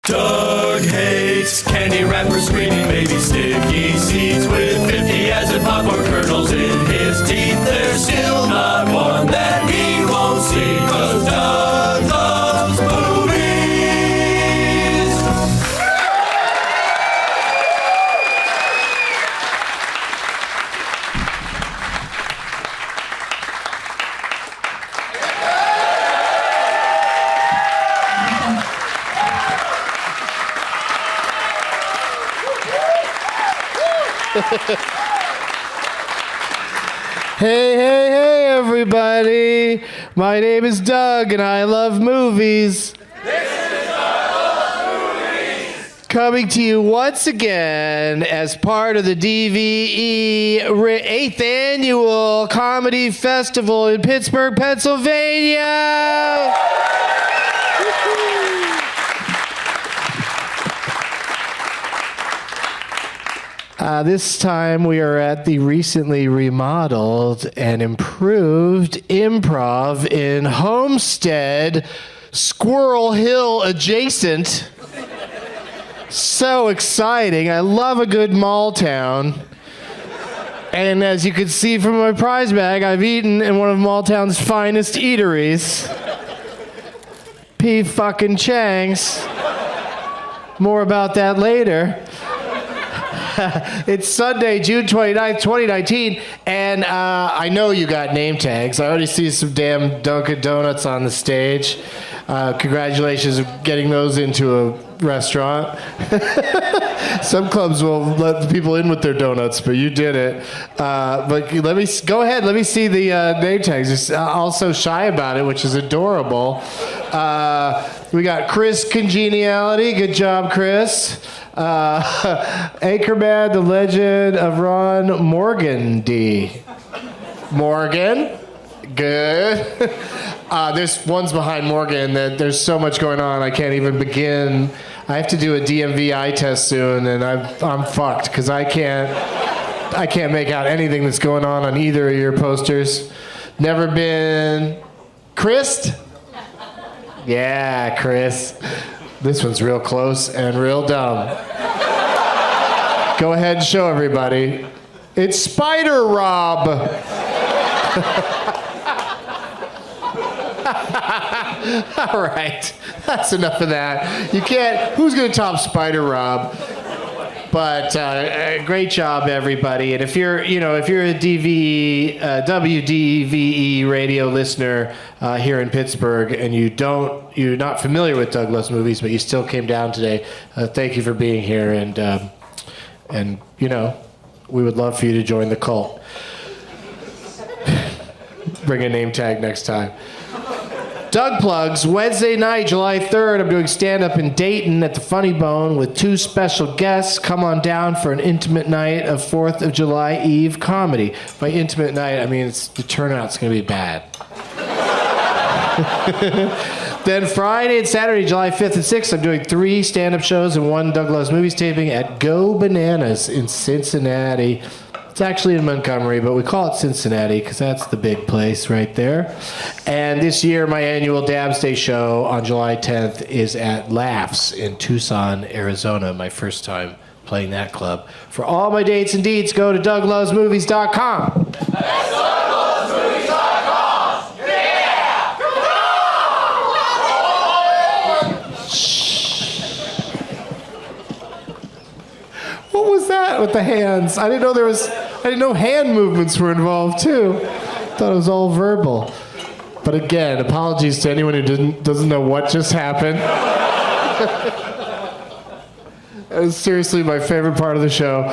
Doug hates candy wrappers, screaming baby sticky seeds with 50 acid popcorn kernels in his teeth. There's still not one that he won't see, 'cause Doug loves movies. Hey, everybody. My name is Doug, and I love movies. This is I Love Movies. Coming to you once again as part of the DVE 8th Annual Comedy Festival in Pittsburgh, Pennsylvania. This time we are at the recently remodeled and improved Improv in Homestead, Squirrel Hill adjacent. So exciting. I love a good mall town. And as you can see from my prize bag, I've eaten in one of Malltown's finest eateries. P. fucking Chang's. More about that later. It's Sunday, June 29th, 2019, and I know you got name tags. I already see some damn Dunkin' Donuts on the stage. Congratulations on getting those into a restaurant. Some clubs will let the people in with their donuts, but you did it. But let me go ahead. Let me see the name tags. You're also shy about it, which is adorable. We got Chris Congeniality. Good job, Chris. Anchorman, the Legend of Ron Morgandy. Morgan? Good. There's ones behind Morgan that there's so much going on I can't even begin. I have to do a DMV eye test soon, and I'm fucked because I can't make out anything that's going on either of your posters. Never been Chris? Yeah, Chris. This one's real close and real dumb. Go ahead and show everybody. It's Spider Rob. All right, that's enough of that. You can't. Who's going to top Spider Rob? But great job, everybody. And if you're a DVE, WDVE radio listener here in Pittsburgh, and you're not familiar with Doug Loves Movies, but you still came down today, thank you for being here. And we would love for you to join the cult. Bring a name tag next time. Doug Plugs, Wednesday night, July 3rd, I'm doing stand-up in Dayton at the Funny Bone with 2 special guests. Come on down for an intimate night of 4th of July Eve comedy. By intimate night, I mean the turnout's going to be bad. Then Friday and Saturday, July 5th and 6th, I'm doing 3 stand-up shows and 1 Doug Loves Movies taping at Go Bananas in Cincinnati. It's actually in Montgomery, but we call it Cincinnati because that's the big place right there. And this year, my annual Dabs Day show on July 10th is at Laughs in Tucson, Arizona. My first time playing that club. For all my dates and deeds, go to DougLovesMovies.com. That's DougLovesMovies.com. Yeah! What was that with the hands? I didn't know hand movements were involved too. Thought it was all verbal. But again, apologies to anyone who doesn't know what just happened. It was seriously my favorite part of the show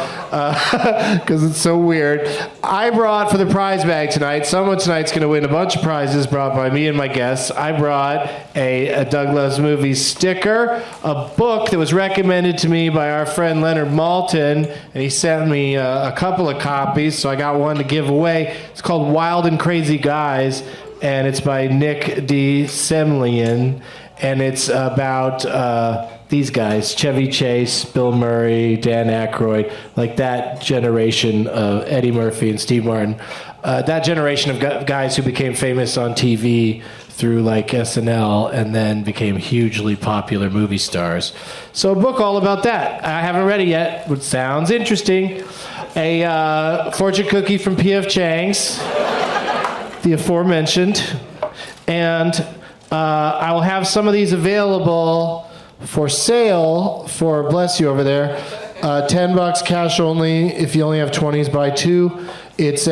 because it's so weird. I brought for the prize bag tonight, someone tonight's going to win a bunch of prizes brought by me and my guests. I brought a Doug Loves Movies sticker, a book that was recommended to me by our friend Leonard Malton, and he sent me a couple of copies, so I got one to give away. It's called Wild and Crazy Guys, and it's by Nick D. Semlian, and it's about these guys, Chevy Chase, Bill Murray, Dan Aykroyd, like that generation of Eddie Murphy and Steve Martin, that generation of guys who became famous on TV through like SNL and then became hugely popular movie stars. So a book all about that. I haven't read it yet, but sounds interesting. A fortune cookie from P.F. Chang's, the aforementioned. And I will have some of these available for sale for, bless you over there, $10 cash only. If you only have 20s, buy two. It's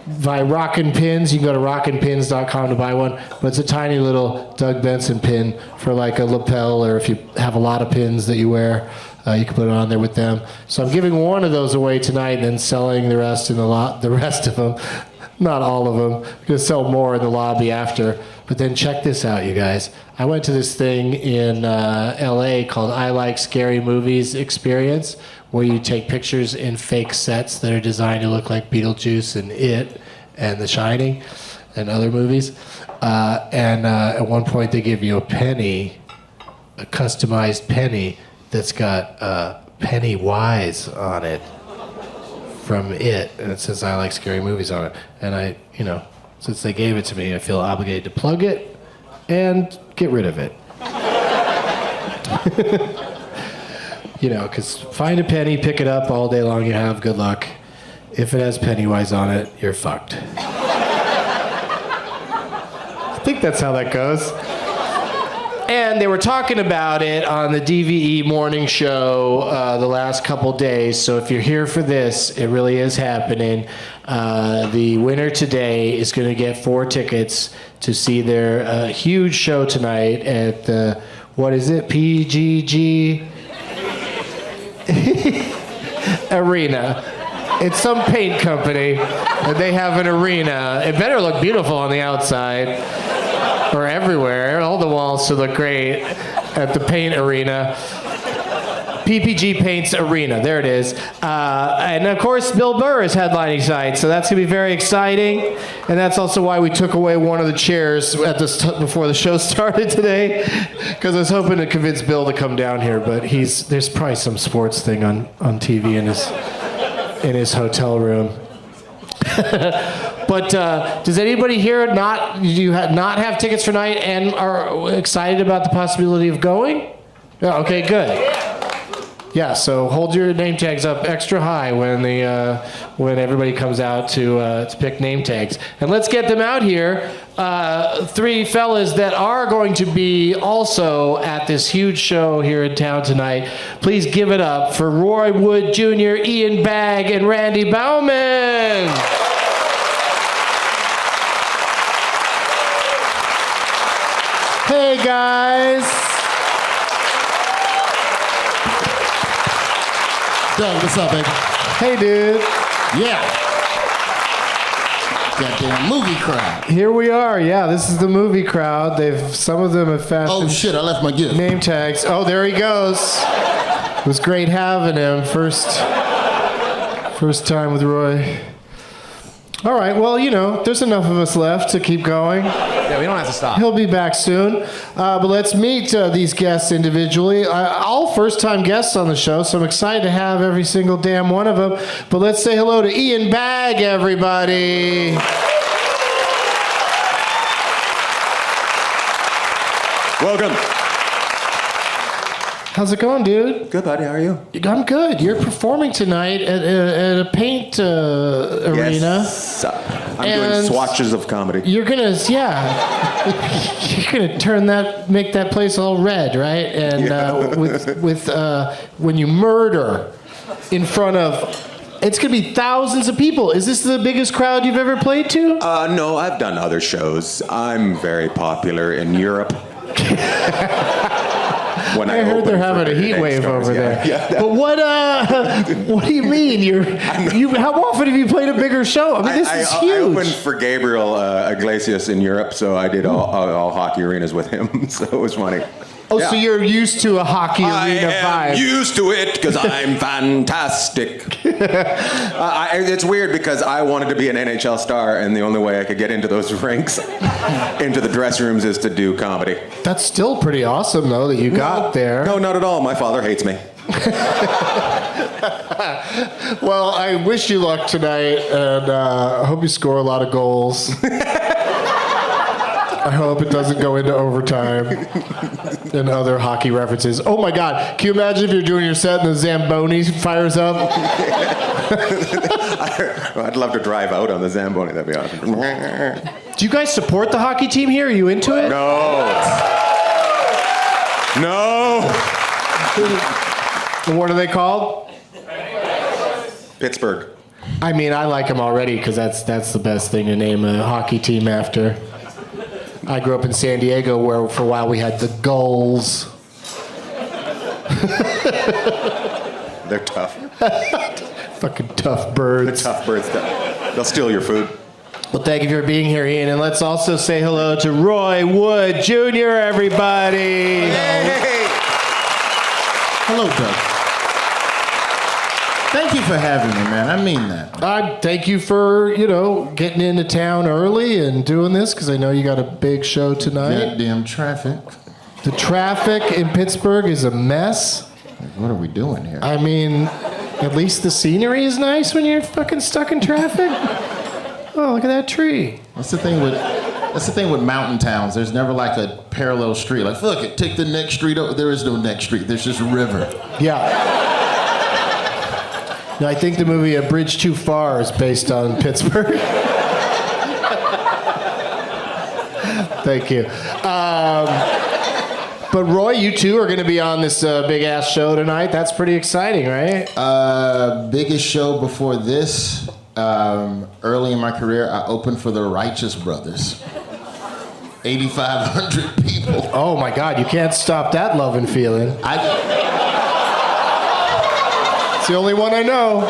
by Rockin' Pins. You can go to rockinpins.com to buy one. But it's a tiny little Doug Benson pin for like a lapel, or if you have a lot of pins that you wear, you can put it on there with them. So I'm giving one of those away tonight and then selling the rest in the rest of them. Not all of them. I'm going to sell more in the lobby after. But then check this out, you guys. I went to this thing in L.A. called I Like Scary Movies Experience, where you take pictures in fake sets that are designed to look like Beetlejuice and It and The Shining and other movies. And at one point they give you a penny, a customized penny that's got Pennywise on it from It. And it says I Like Scary Movies on it. And I, since they gave it to me, I feel obligated to plug it and get rid of it. Because find a penny, pick it up all day long, you have good luck. If it has Pennywise on it, you're fucked. I think that's how that goes. And they were talking about it on the DVE morning show the last couple days. So if you're here for this, it really is happening. The winner today is going to get 4 tickets to see their huge show tonight at the, what is it, PGG Arena. It's some paint company, and they have an arena. It better look beautiful on the outside, or everywhere. All the walls should look great at the paint arena. PPG Paints Arena, there it is. And of course, Bill Burr is headlining tonight, so that's going to be very exciting. And that's also why we took away one of the chairs before the show started today, because I was hoping to convince Bill to come down here, but there's probably some sports thing on TV in his hotel room. But does anybody here not have tickets for tonight and are excited about the possibility of going? Yeah, okay, good. Yeah, so hold your name tags up extra high when everybody comes out to pick name tags. And let's get them out here. 3 fellas that are going to be also at this huge show here in town tonight. Please give it up for Roy Wood Jr., Ian Bagg, and Randy Baumann. Hey, guys. Doug, what's up, baby? Hey, dude. Yeah. Goddamn movie crowd. Here we are. Yeah, this is the movie crowd. Some of them have fashioned. Oh shit! I left my gift. Name tags. Oh, there he goes. It was great having him. First time with Roy. All right. Well, there's enough of us left to keep going. Yeah, we don't have to stop. He'll be back soon. But let's meet these guests individually. All first-time guests on the show, so I'm excited to have every single damn one of them. But let's say hello to Ian Bagg, everybody. Welcome. How's it going, dude? Good, buddy. How are you? I'm good. You're performing tonight at a paint arena. Yes. I'm doing swatches of comedy. You're gonna make that place all red, right? And with when you murder in front of, it's gonna be thousands of people. Is this the biggest crowd you've ever played to? No, I've done other shows. I'm very popular in Europe. I heard they're having a heat wave over there. Yeah. But what do you mean? How often have you played a bigger show? I mean, this is huge. I opened for Gabriel Iglesias in Europe, so I did all hockey arenas with him. So it was funny. Oh, yeah. So you're used to a hockey arena vibe. I am used to it because I'm fantastic. It's weird because I wanted to be an NHL star, and the only way I could get into those rinks, into the dressing rooms, is to do comedy. That's still pretty awesome, though, that you got there. No, not at all. My father hates me. Well, I wish you luck tonight, and I hope you score a lot of goals. I hope it doesn't go into overtime and other hockey references. Oh my God. Can you imagine if you're doing your set and the Zamboni fires up? I'd love to drive out on the Zamboni. That'd be awesome. Do you guys support the hockey team here? Are you into it? No. And what are they called? Pittsburgh. I mean, I like them already because that's the best thing to name a hockey team after. I grew up in San Diego where for a while we had the Gulls. They're tough. Fucking tough birds. They're tough birds. They'll steal your food. Well, thank you for being here, Ian. And let's also say hello to Roy Wood Jr., everybody. Hey! Hello, Doug. Thank you for having me, man. I mean that. Thank you for, getting into town early and doing this because I know you got a big show tonight. Goddamn traffic. The traffic in Pittsburgh is a mess. What are we doing here? I mean, at least the scenery is nice when you're fucking stuck in traffic. Oh, look at that tree. That's the thing with mountain towns. There's never like a parallel street. Like, fuck it, take the next street over. There is no next street. There's just a river. Yeah. No, I think the movie A Bridge Too Far is based on Pittsburgh. Thank you. But Roy, you two are going to be on this big-ass show tonight. That's pretty exciting, right? Biggest show before this. Early in my career, I opened for the Righteous Brothers. 8,500 people. Oh, my God. You can't stop that love and feeling. It's the only one I know.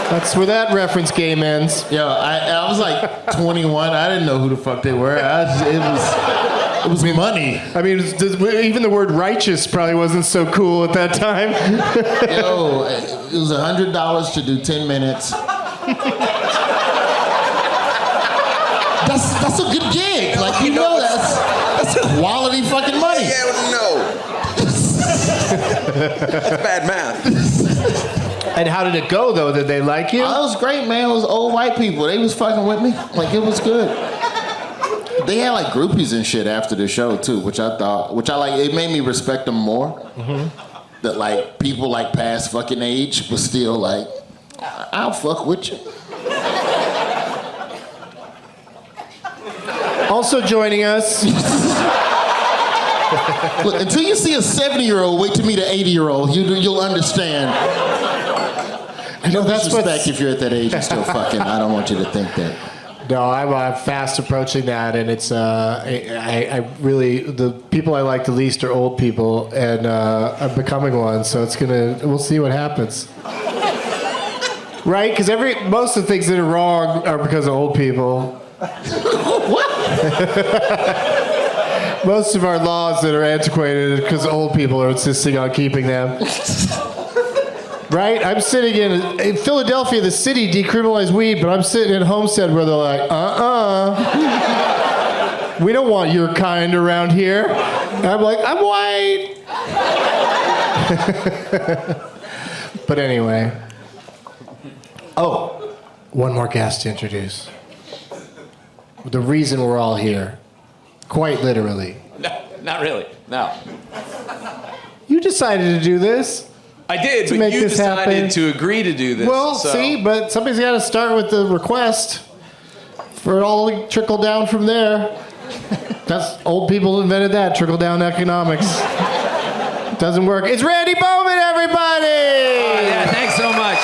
That's where that reference game ends. Yo, I was like 21. I didn't know who the fuck they were. It was money. I mean, even the word righteous probably wasn't so cool at that time. Yo, it was $100 to do 10 minutes. That's a good gig. Like, that's quality fucking money. Yeah, no. That's bad math. And how did it go, though? Did they like you? Oh, it was great, man. It was old white people. They was fucking with me. Like, it was good. They had, like, groupies and shit after the show, too, which I like. It made me respect them more. Mm-hmm. That, like, people, like, past fucking age was still, like, I'll fuck with you. Also joining us. Look, until you see a 70-year-old wait to meet an 80-year-old, you'll understand. No disrespect if you're at that age and still fucking. I don't want you to think that. No, I'm fast approaching that, and it's I really the people I like the least are old people, and I'm becoming one. So we'll see what happens. Right? Because most of the things that are wrong are because of old people. What? Most of our laws that are antiquated because old people are insisting on keeping them. Right? I'm sitting in Philadelphia, the city decriminalized weed, but I'm sitting in Homestead where they're like, we don't want your kind around here. And I'm like, I'm white. But anyway. Oh, one more guest to introduce. The reason we're all here. Quite literally. No, not really. No. You decided to do this. I did, To but make you this decided happen. to agree to do this. Well, so. see, but somebody's got to start with the request for it all to trickle down from there. That's old people invented that, trickle down economics. Doesn't work. It's Randy Baumann, everybody! Yeah, thanks so much.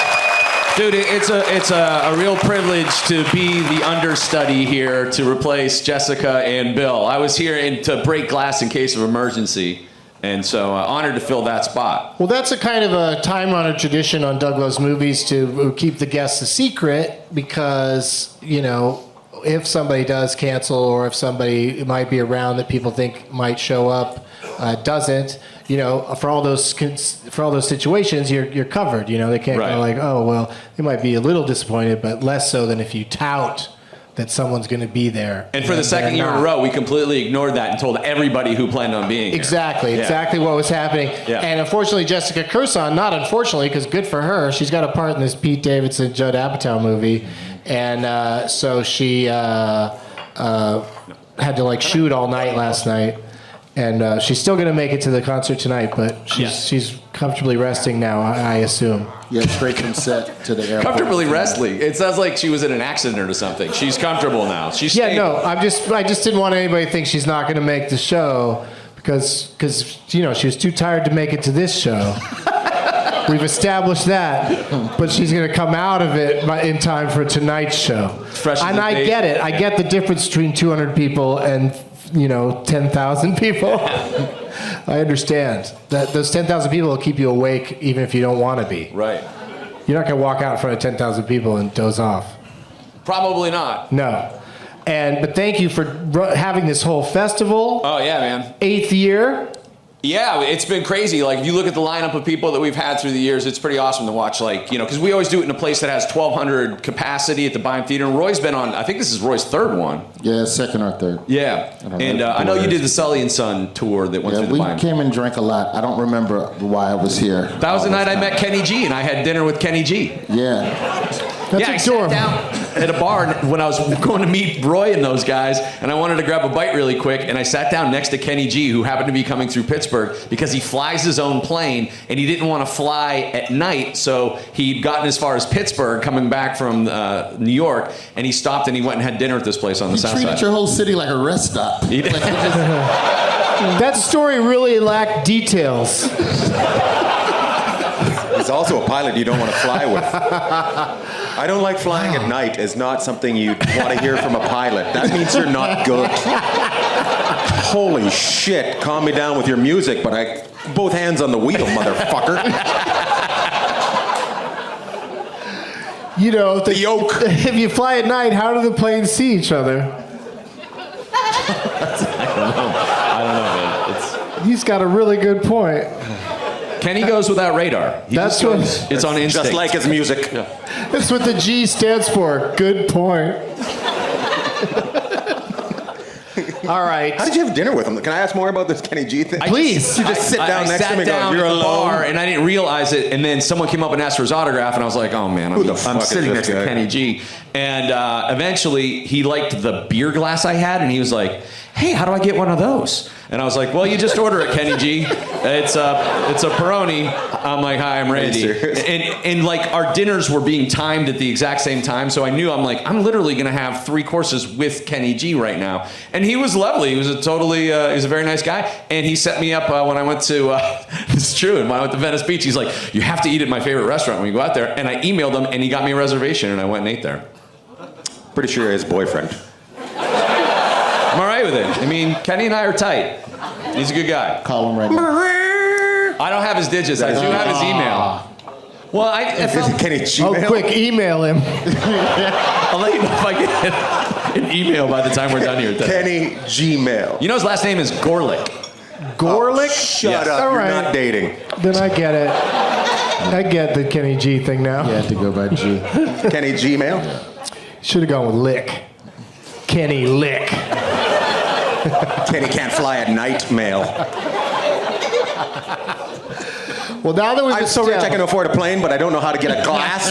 Dude, it's a real privilege to be the understudy here to replace Jessica and Bill. I was here to break glass in case of emergency, and so honored to fill that spot. Well, that's a kind of a time-honored tradition on Doug Loves Movies to keep the guests a secret because, if somebody does cancel or if somebody might be around that people think might show up, doesn't, for all those situations, you're covered. They can't Right. go like, oh well, they might be a little disappointed, but less so than if you tout that someone's going to be there. And for the second year in a row, we completely ignored that and told everybody who planned on being here. Exactly what was happening. Yeah. And unfortunately, Jessica Curson, not unfortunately, because good for her, she's got a part in this Pete Davidson, Judd Apatow movie. And so she had to like shoot all night last night, and she's still gonna make it to the concert tonight, but she's comfortably resting now, I assume. Yeah, straight from set to the airport. Comfortably resting. It sounds like she was in an accident or something. She's comfortable now. She's Yeah, stable. no, I just didn't want anybody to think she's not gonna make the show because she was too tired to make it to this show. We've established that, but she's going to come out of it in time for tonight's show. Fresh as And a I daisy. get it. I get the difference between 200 people and 10,000 people. I understand that those 10,000 people will keep you awake even if you don't want to be. Right. You're not going to walk out in front of 10,000 people and doze off. Probably not. No. But thank you for having this whole festival. Oh, yeah, man. 8th year. Yeah, it's been crazy. Like, if you look at the lineup of people that we've had through the years, it's pretty awesome to watch. Like, because we always do it in a place that has 1,200 capacity at the Baumann Theater. And Roy's been on, I think this is Roy's third one. Yeah, second or third. Yeah. And I know you did the Sully and Son tour that went Yeah, through the we Baumann. came and drank a lot. I don't remember why I was here. That was the night I met Kenny G, and I had dinner with Kenny G. Yeah. That's I adorable. sat down at a bar when I was going to meet Roy and those guys, and I wanted to grab a bite really quick, and I sat down next to Kenny G, who happened to be coming through Pittsburgh, because he flies his own plane, and he didn't want to fly at night, so he'd gotten as far as Pittsburgh, coming back from New York, and he stopped and he went and had dinner at this place on the You south treated side. your whole city like a rest stop. He did. That story really lacked details. He's also a pilot you don't want to fly with. I don't like flying at night is not something you want to hear from a pilot. That means you're not good. Holy shit, calm me down with your music, but both hands on the wheel, motherfucker. The yoke. If you fly at night, how do the planes see each other? I don't know, man. He's got a really good point. Kenny goes without radar. He That's just goes, it's on instinct. Just like his music. That's what the G stands for. Good point. All right. How did you have dinner with him? Can I ask more about this Kenny G thing? Please. You just sit down next to him and go, you're at the alone. bar, and I didn't realize it. And then someone came up and asked for his autograph, and I was like, "Oh man, Who the fuck I'm is sitting this next to guy? Kenny G." And eventually, he liked the beer glass I had, and he was like, "Hey, how do I get one of those?" And I was like, "Well, you just order it, Kenny G. It's a Peroni." I'm like, "Hi, I'm Randy." serious? And like our dinners were being timed at the exact same time, so I knew I'm literally gonna have 3 courses with Kenny G right now. And he was lovely. He was he was a very nice guy. And he set me up when I went to it's true. And when I went to Venice Beach, he's like, "You have to eat at my favorite restaurant when you go out there." And I emailed him, and he got me a reservation, and I went and ate there. Pretty sure his boyfriend. I'm all right with it. I mean, Kenny and I are tight. He's a good guy. Call him right now. I don't have his digits. I do have his email. Well, I Is found, it Kenny G? Oh, quick, email him. I'll let you know if I get an email by the time we're done here. Kenny Gmail. You know his last name is Gorlick. Gorlick? Shut up. All You're right. not dating. Then I get it. I get the Kenny G thing now. You had to go by G. Kenny Gmail? Should have gone with Lick. Kenny Lick. Kenny can't fly at night mail. Well, now that we've I'm so rich I can afford a plane, but I don't know how to get a glass.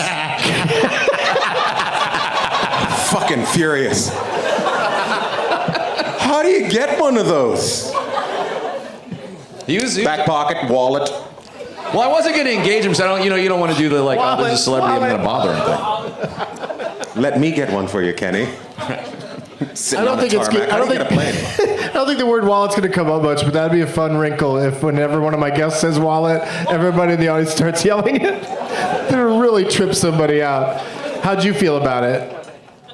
Fucking furious. How do you get one of those? He was Back pocket, wallet. well, I wasn't going to engage him, so you don't want to do the like, oh, there's a celebrity, I'm going to bother him. Let me get one for you, Kenny. I don't think it's good. I don't think, I don't think the word wallet's going to come up much, but that'd be a fun wrinkle if whenever one of my guests says wallet, everybody in the audience starts yelling it. It'll really trip somebody out. How'd you feel about it?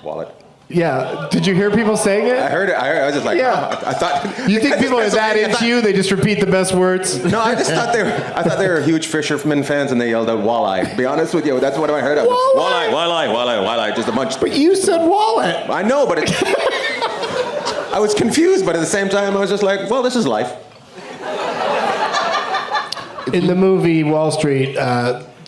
Wallet. Yeah. Did you hear people saying I it? heard it. I was just like, Yeah. I thought. You think people are that into you? They just repeat the best words? No, I just thought I thought they were huge fishermen fans, and they yelled out "walleye." To be honest with you, that's what I heard of. Walleye. Walleye, just a bunch. But you said wallet. I know, but I was confused, but at the same time, I was just like, well, this is life. In the movie Wall Street,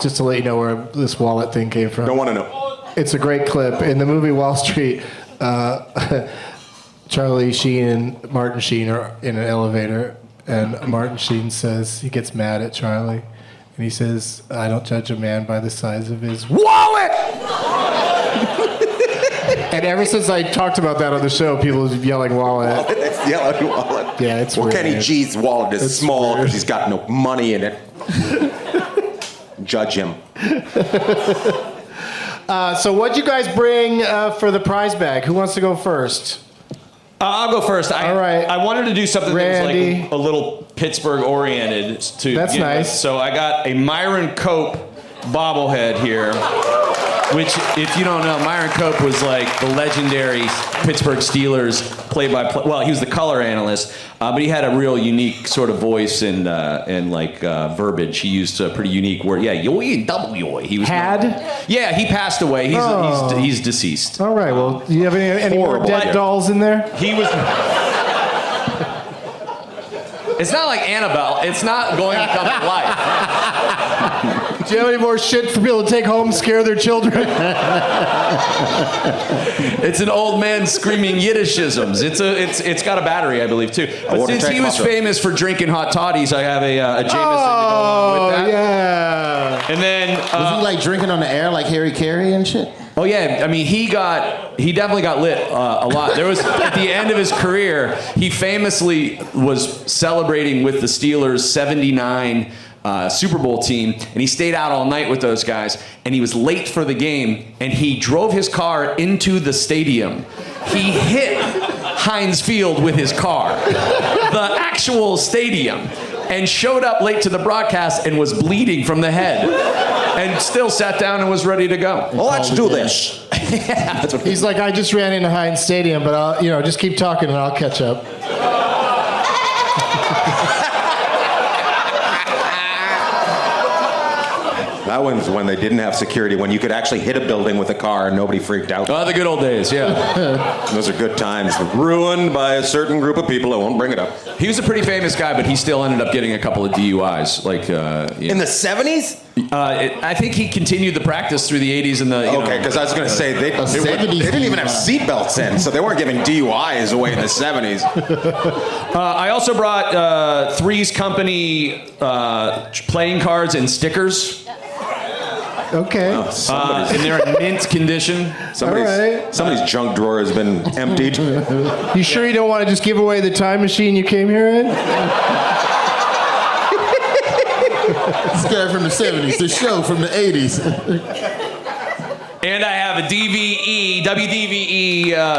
just to let you know where this wallet thing came from. Don't want to know. It's a great clip. In the movie Wall Street, Charlie Sheen and Martin Sheen are in an elevator, and Martin Sheen says, he gets mad at Charlie, and he says, "I don't judge a man by the size of his wallet!" And ever since I talked about that on the show, people have been yelling wallet. It's yellow wallet. Yeah, it's well, weird, Kenny man. G's wallet is It's small weird. because he's got no money in it. Judge him. So what'd you guys bring for the prize bag? Who wants to go first? I'll go first. All right. I wanted to do something Randy. that was like a little Pittsburgh oriented to That's begin with. nice. So I got a Myron Cope bobblehead here, which, if you don't know, Myron Cope was like the legendary Pittsburgh Steelers play-by-play. Well, he was the color analyst, but he had a real unique sort of voice and verbiage. He used a pretty unique word. Yeah, yoy and double yoy. He was Yeah, he passed away. He's deceased. All right. Well, do you have any more Horrible. dead dolls in there? He was. It's not like Annabelle. It's not going to come to life. Do you have any more shit for people to take home and scare their children? It's an old man screaming Yiddishisms. It's got a battery, I believe, too. But since he was famous for drinking hot toddies, I have a Jameson to go along with that. Yeah. And then Was he like drinking on the air like Harry Carey and shit? oh yeah, I mean he definitely got lit a lot. There was at the end of his career, he famously was celebrating with the Steelers' '79 Super Bowl team, and he stayed out all night with those guys, and he was late for the game, and he drove his car into the stadium. He hit Heinz Field with his car, the actual stadium, and showed up late to the broadcast and was bleeding from the head, and still sat down and was ready to go. Well, let's do this. Yeah, that's what He's like, I just ran into Heinz Stadium, but I'll, just keep talking and I'll catch up. That was when they didn't have security, when you could actually hit a building with a car and nobody freaked out. Oh, the good old days, yeah. Those are good times. Ruined by a certain group of people. I won't bring it up. He was a pretty famous guy, but he still ended up getting a couple of DUIs. In the 70s? I think he continued the practice through the 80s and the. Okay, because I was going to say they 70s didn't even have DUI. seatbelts in, so they weren't giving DUIs away in the 70s. I also brought Three's Company playing cards and stickers, Okay. and they're in mint condition. Somebody's junk drawer has been emptied. You sure you don't want to just give away the time machine you came here in? This guy from the 70s, the show from the 80s. And I have a WDVE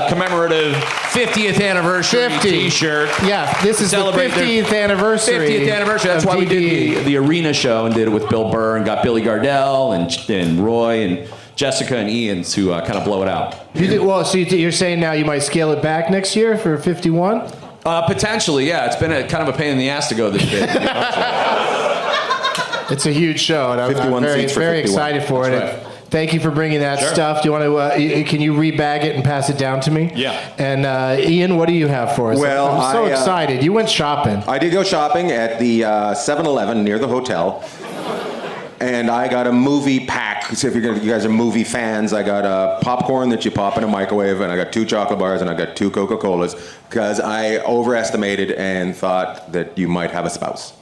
commemorative 50th anniversary 50. T-shirt. Yeah, this is the Celebrate their 50th anniversary. 50th anniversary. That's of why we DVE. did the arena show and did it with Bill Burr and got Billy Gardell and Roy and Jessica and Ian to kind of blow it out. You did, well, so you're saying now you might scale it back next year for 51? Potentially, yeah. It's been kind of a pain in the ass to go this big. It's a huge show, and I'm 51 very, seats for very 51. excited for it. That's And thank you for bringing that Sure. stuff. Do you want to? Can you rebag it and pass it down to me? Yeah. And Ian, what do you have for us? Well, I'm so I, excited. You went shopping. I did go shopping at the 7-Eleven near the hotel. And I got a movie pack. So if you guys are movie fans, I got a popcorn that you pop in a microwave, and I got 2 chocolate bars, and I got 2 Coca-Colas, because I overestimated and thought that you might have a spouse.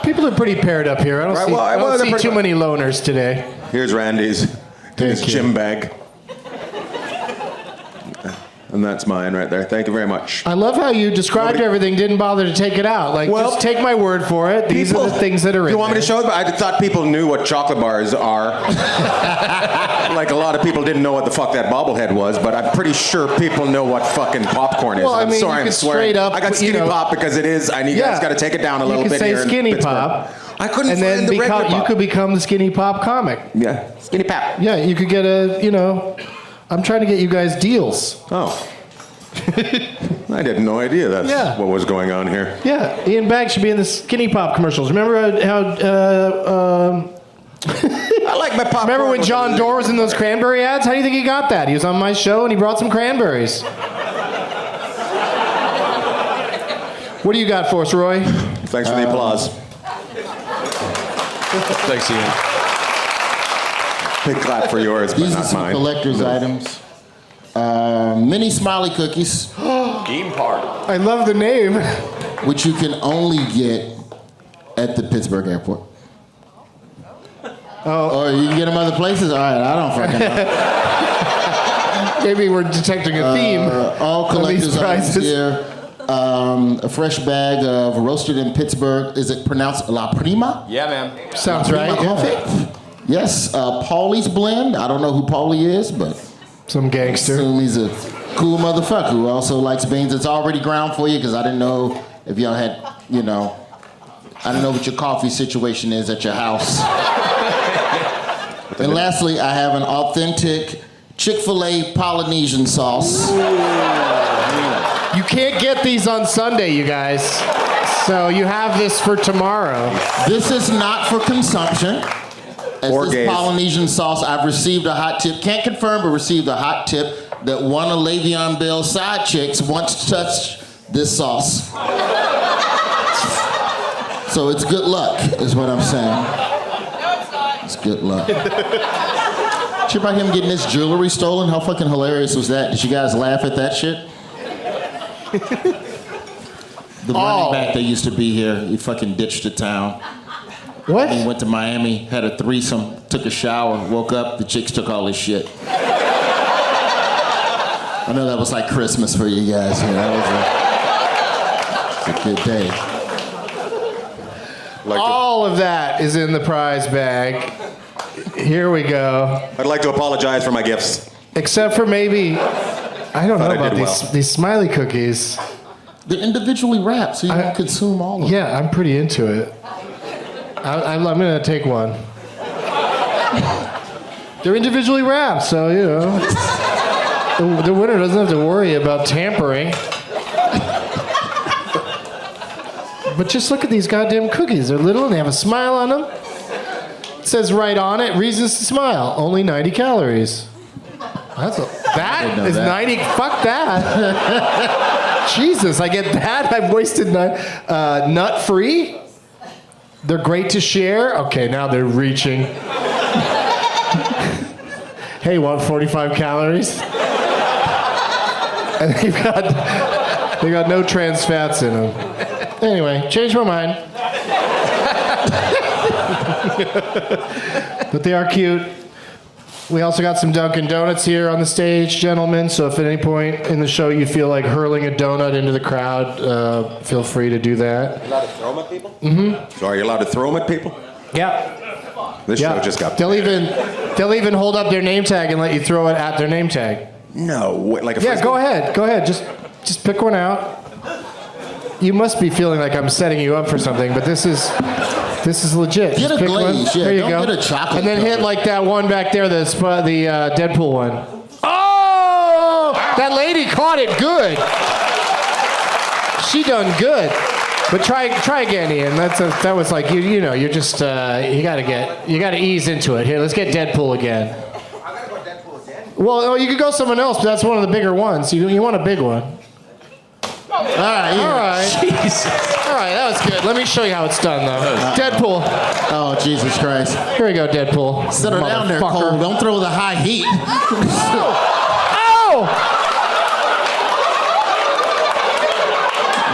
People are pretty paired up here. I don't Right, see, well, I don't they're see pretty- too many loners today. Here's Randy's in his Thank you. gym bag. And that's mine right there. Thank you very much. I love how you described everything, didn't bother to take it out. Like, Well, just take my word for it. These are the things that are in You want me to there. show it? I thought people knew what chocolate bars are. Like a lot of people didn't know what the fuck that bobblehead was, but I'm pretty sure people know what fucking popcorn is. Well, I I'm mean, sorry, you I'm could swearing. straight up, I got skinny you know- pop because it is. You guys got to take it down a little you bit could say here in skinny Pittsburgh. pop. I couldn't And find then the regular you pop. could become the skinny pop comic. Yeah, skinny pop. Yeah, you could get I'm trying to get you guys deals. Oh. I had no idea that's Yeah. what was going on here. Yeah, Ian Bagg should be in the skinny pop commercials. Remember how I like my popcorn. remember when with John the- Doerr was in those cranberry ads? How do you think he got that? He was on my show and he brought some cranberries. What do you got for us, Roy? Thanks for the applause. Thanks, Ian. Big clap for yours, but These are not some mine. collector's items. Mini Smiley cookies, Game part. I love the name. which you can only get at the Pittsburgh airport. Or you can get them other places? All right, I don't fucking know. Maybe we're detecting a theme. All on these collectors items prizes. here. A fresh bag of roasted in Pittsburgh. Is it pronounced La Prima? Yeah, man. Sounds Prima right. Yeah. coffee? Yes. Paulie's blend. I don't know who Paulie is, but Some gangster. assume he's a cool motherfucker who also likes beans. It's already ground for you because I didn't know if y'all had, I don't know what your coffee situation is at your house. And lastly, I have an authentic Chick-fil-A Polynesian sauce. You can't get these on Sunday, you guys. So you have this for tomorrow. This is not for consumption. As Or this gays. Polynesian sauce, I've received a hot tip. Can't confirm, but received a hot tip that one of Le'Veon Bell's side chicks once touched this sauce. So it's good luck, is what I'm saying. It's good luck. Did you about him getting his jewelry stolen? How fucking hilarious was that? Did you guys laugh at that shit? The running back that used to be here, he fucking ditched the town. What? He went to Miami, had a threesome, took a shower, woke up, the chicks took all his shit. I know that was like Christmas for you guys. That was a good day. All of that is in the prize bag. Here we go. I'd like to apologize for my gifts. Except for maybe, I don't know Thought I about did these smiley cookies. They're individually wrapped, so you don't consume all of them. Yeah, I'm pretty into it. I'm gonna take one. They're individually wrapped, so the winner doesn't have to worry about tampering. But just look at these goddamn cookies. They're little and they have a smile on them. It says right on it, reasons to smile. Only 90 calories. That is that. 90. Fuck that. Jesus, I get that. I've wasted nut free. They're great to share. Okay, now they're reaching. Hey, want 45 calories? And they got no trans fats in them. Anyway, changed my mind. But they are cute. We also got some Dunkin' Donuts here on the stage, gentlemen. So if at any point in the show you feel like hurling a donut into the crowd, feel free to do that. Allowed to throw them at people? Mm-hmm. So are you allowed to throw them at people? Yeah. This show just got... They'll even hold up their name tag and let you throw it at their name tag. No, like a Yeah, frisbee? go ahead. Go ahead. Just pick one out. You must be feeling like I'm setting you up for something, but this is legit. Get Just a pick one. glaze, yeah, There you don't go. get a chocolate And then hit cover. like that one back there, the Deadpool one. Oh! That lady caught it good. She done good. But try again, Ian. That was like you're just you gotta ease into it. Here, let's get Deadpool again. I gotta go Deadpool again. Well, you could go someone else, but that's one of the bigger ones. You want a big one. All right, yeah. All right. Jesus. All right, that was good. Let me show you how it's done, though. Deadpool. Oh, Jesus Christ. Here we go, Deadpool. Settle down there, Motherfucker. Cole. Don't throw the high heat. Oh!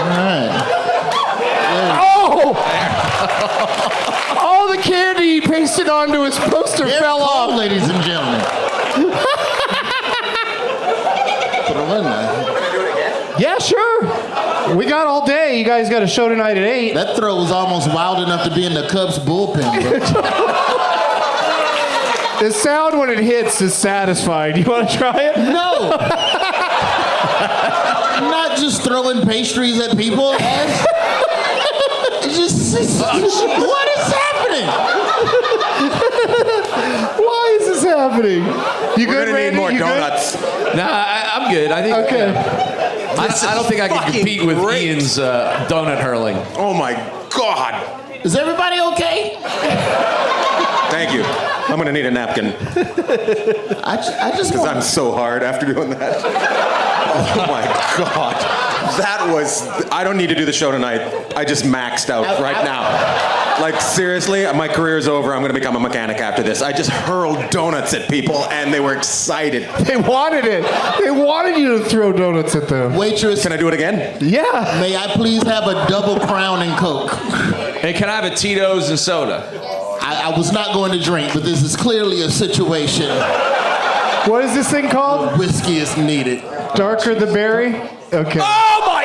All right. Oh! All the candy he pasted onto his poster Here fell Cole, off. ladies and gentlemen. Put it in there. Yeah, sure. We got all day. You guys got a show tonight at 8. That throw was almost wild enough to be in the Cubs bullpen, bro. The sound when it hits is satisfying. You want to try it? No. I'm not just throwing pastries at people. It's just what is happening? Why is this happening? You We're good, gonna Randy? need more You good? donuts. Nah, I'm good. I think. Okay. I don't think I can fucking compete with great. Ian's donut hurling. Oh my God. Is everybody okay? Thank you. I'm gonna need a napkin I just because want I'm so hard after doing that. Oh my God. That was. I don't need to do the show tonight. I just maxed out right now. Like seriously, my career's over. I'm gonna become a mechanic after this. I just hurled donuts at people and they were excited. They wanted it. They wanted you to throw donuts at them. waitress. Can I do it again? Yeah. May I please have a double Crown and Coke? Hey, can I have a Tito's and soda? I I was not going to drink, but this is clearly a situation. What is this thing called? Whiskey is needed. Darker the berry? Okay. Oh my!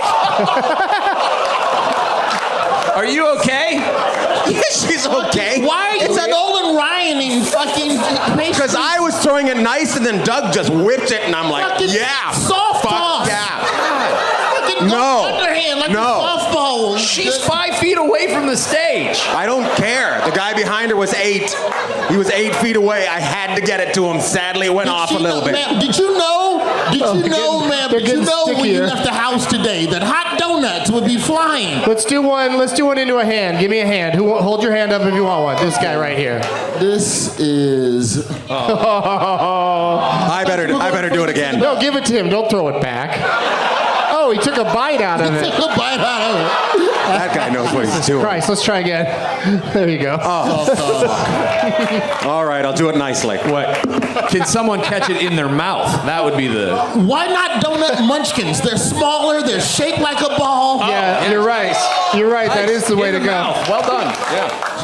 Are you okay? Yes, she's okay. Why? It's an Nolan Ryan fucking. Because I was throwing it nice, and then Doug just whipped it, and I'm like, Fucking yeah, soft fuck toss. yeah. Fucking No. underhand like No. a softball. She's 5 feet away from the stage. I don't care. The guy behind her was 8. He was 8 feet away. I had to get it to him. Sadly, it went off a little bit. Ma'am, did you know? Ma'am? they're Did you getting know when you stickier. left the house today that hot donuts would be flying? Let's do one into a hand. Give me a hand. Hold your hand up if you want one. This guy right here. This is. I better do it again. No, give it to him. Don't throw it back. Oh, he took a bite out of it. Take a bite out of it. That guy knows what he's doing. Christ, let's try again. There you go. All right, I'll do it nicely. What? Can someone catch it in their mouth? That would be the. Why not donut munchkins? They're smaller, they're shaped like a ball. Yeah, you're right. You're right. That is the way to In the go. mouth. Well done. Yeah.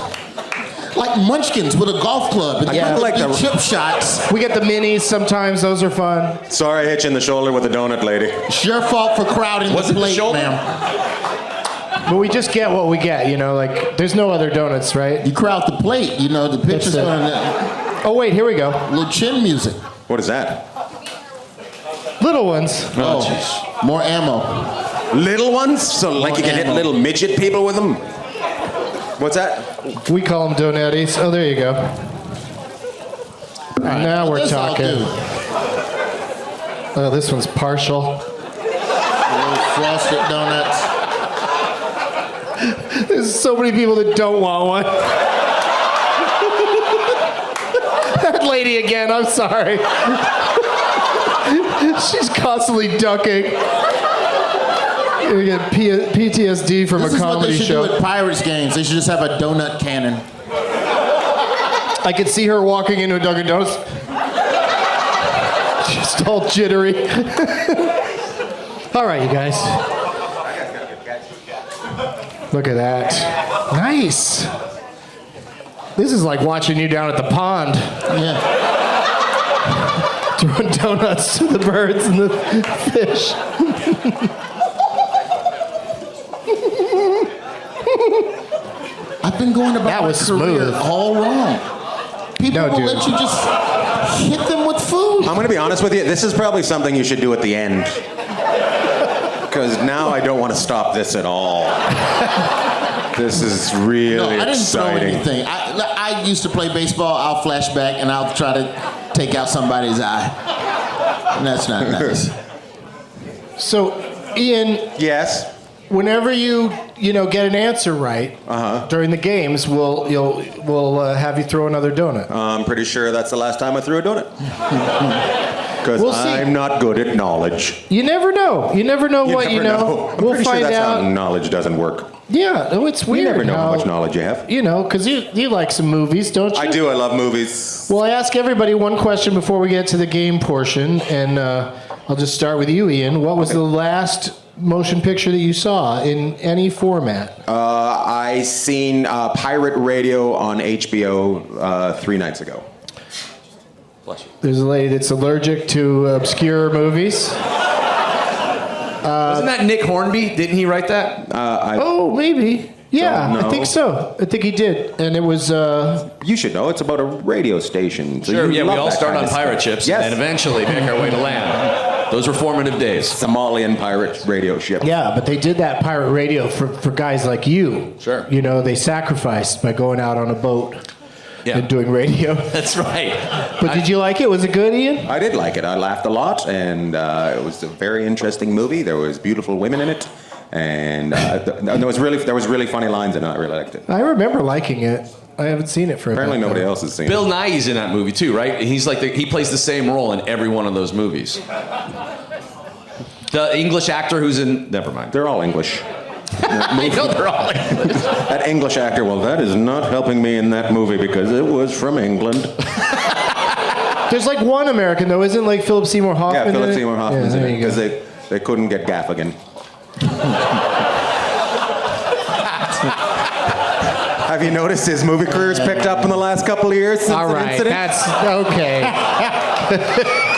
Like munchkins with a golf club. And Yeah. you like do the- chip shots. We get the minis sometimes. Those are fun. Sorry, I hit you in the shoulder with a donut, lady. It's your fault for crowding Was the it the plate, shoulder? ma'am. But we just get what we get, you know, like there's no other donuts, right? You crowd the plate, you know, the picture's That's it. going to Oh, wait, here we go. little chin music. What is that? Little ones. Oh, more ammo. Little ones? So like you can hit ammo. little midget people with them? What's that? We call them donutties. Oh, there you go. Now we're This I'll talking. do. Oh, this one's partial. Little frosted donuts. There's so many people that don't want one. That lady again, I'm sorry. She's constantly ducking. You get PTSD from This a is what they comedy should show. do at Pirates games. They should just have a donut cannon. I could see her walking into a Dunkin' Donuts. Just all jittery. All right, you guys. Look at that. Nice. This is like watching you down at the pond, Yeah. throwing donuts to the birds and the fish. I've been going about That my was career smooth. all wrong. People No, will dude. let you just hit them with food. I'm going to be honest with you. This is probably something you should do at the end. Because now I don't want to stop this at all. This is really No, I didn't exciting. throw anything. I used to play baseball. I'll flash back and I'll try to take out somebody's eye. And that's not nice. So, Ian, Yes. whenever you get an answer right during the games, we'll have you throw another donut. I'm pretty sure that's the last time I threw a donut. Because We'll see. I'm not good at knowledge. You never know. You never know what you never know. I'm We'll pretty find sure that's out. how knowledge doesn't work. Yeah, oh, it's You weird. never know how much knowledge you have. You know, because you like some movies, don't you? I do. I love movies. Well, I ask everybody one question before we get to the game portion, and I'll just start with you, Ian. What was the last motion picture that you saw in any format? I seen Pirate Radio on HBO 3 nights ago. There's a lady that's allergic to obscure movies. Wasn't that Nick Hornby? Didn't he write that? Oh, maybe. Yeah, Don't know. I think so. I think he did, and it was. You should know. It's about a radio station. So Sure, you yeah, we love all that start kind on of pirate stuff. ships Yes. and then eventually make our way to land. Those were formative days. Somalian pirate radio ship. Yeah, but they did that pirate radio for guys like you. Sure. You know, they sacrificed by going out on a boat Yeah. and doing radio. That's right. But did you like it? Was it good, Ian? I did like it. I laughed a lot, and it was a very interesting movie. There was beautiful women in it, and there was really funny lines in it. I really liked it. I remember liking it. I haven't seen it for a Apparently, bit, nobody though. else has seen Bill it. Nighy's in that movie too, right? He's like he plays the same role in every one of those movies. The English actor who's in. Never mind. They're all English. I know they're all English. That English actor, well, that is not helping me in that movie because it was from England. There's like one American, though. Isn't like Philip Seymour Hoffman? Yeah, in Philip it? Seymour Hoffman's Yeah, in there it you go. because they couldn't get Gaffigan. Have you noticed his movie career's picked up in the last couple of years since All the right, incident? that's okay.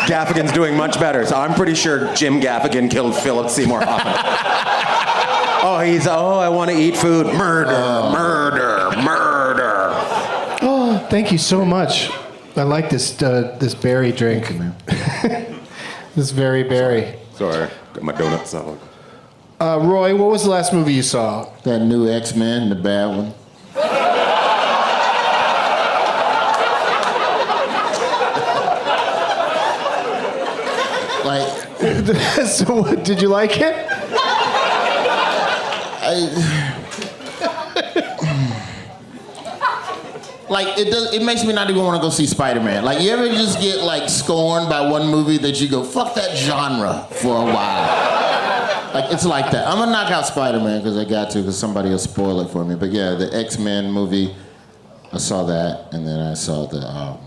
Gaffigan's doing much better, so I'm pretty sure Jim Gaffigan killed Philip Seymour Hoffman. I want to eat food. Murder. Oh, thank you so much. I like this berry drink. This very berry. Sorry, got my donut salad. Roy, what was the last movie you saw? That new X-Men, the bad one. Like, So, what, did you like it? like it makes me not even want to go see Spider-Man. Like, you ever just get like scorned by one movie that you go, fuck that genre for a while. Like, it's like that. I'm gonna knock out Spider-Man because I got to, because somebody will spoil it for me. But yeah, the X-Men movie, I saw that, and then I saw the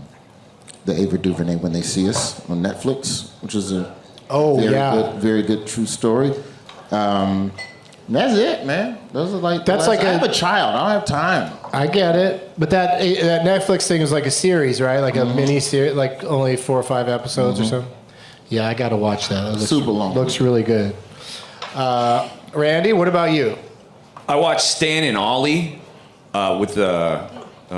Ava DuVernay When They See Us on Netflix, which is a very good true story. And that's it, man. Those are like I have a child. I don't have time. I get it, but that Netflix thing is like a series, right? Like a mini series, like only 4 or 5 episodes or something. Yeah, I got to watch that. It looks, Super long. Looks really good. Randy, what about you? I watched Stan and Ollie with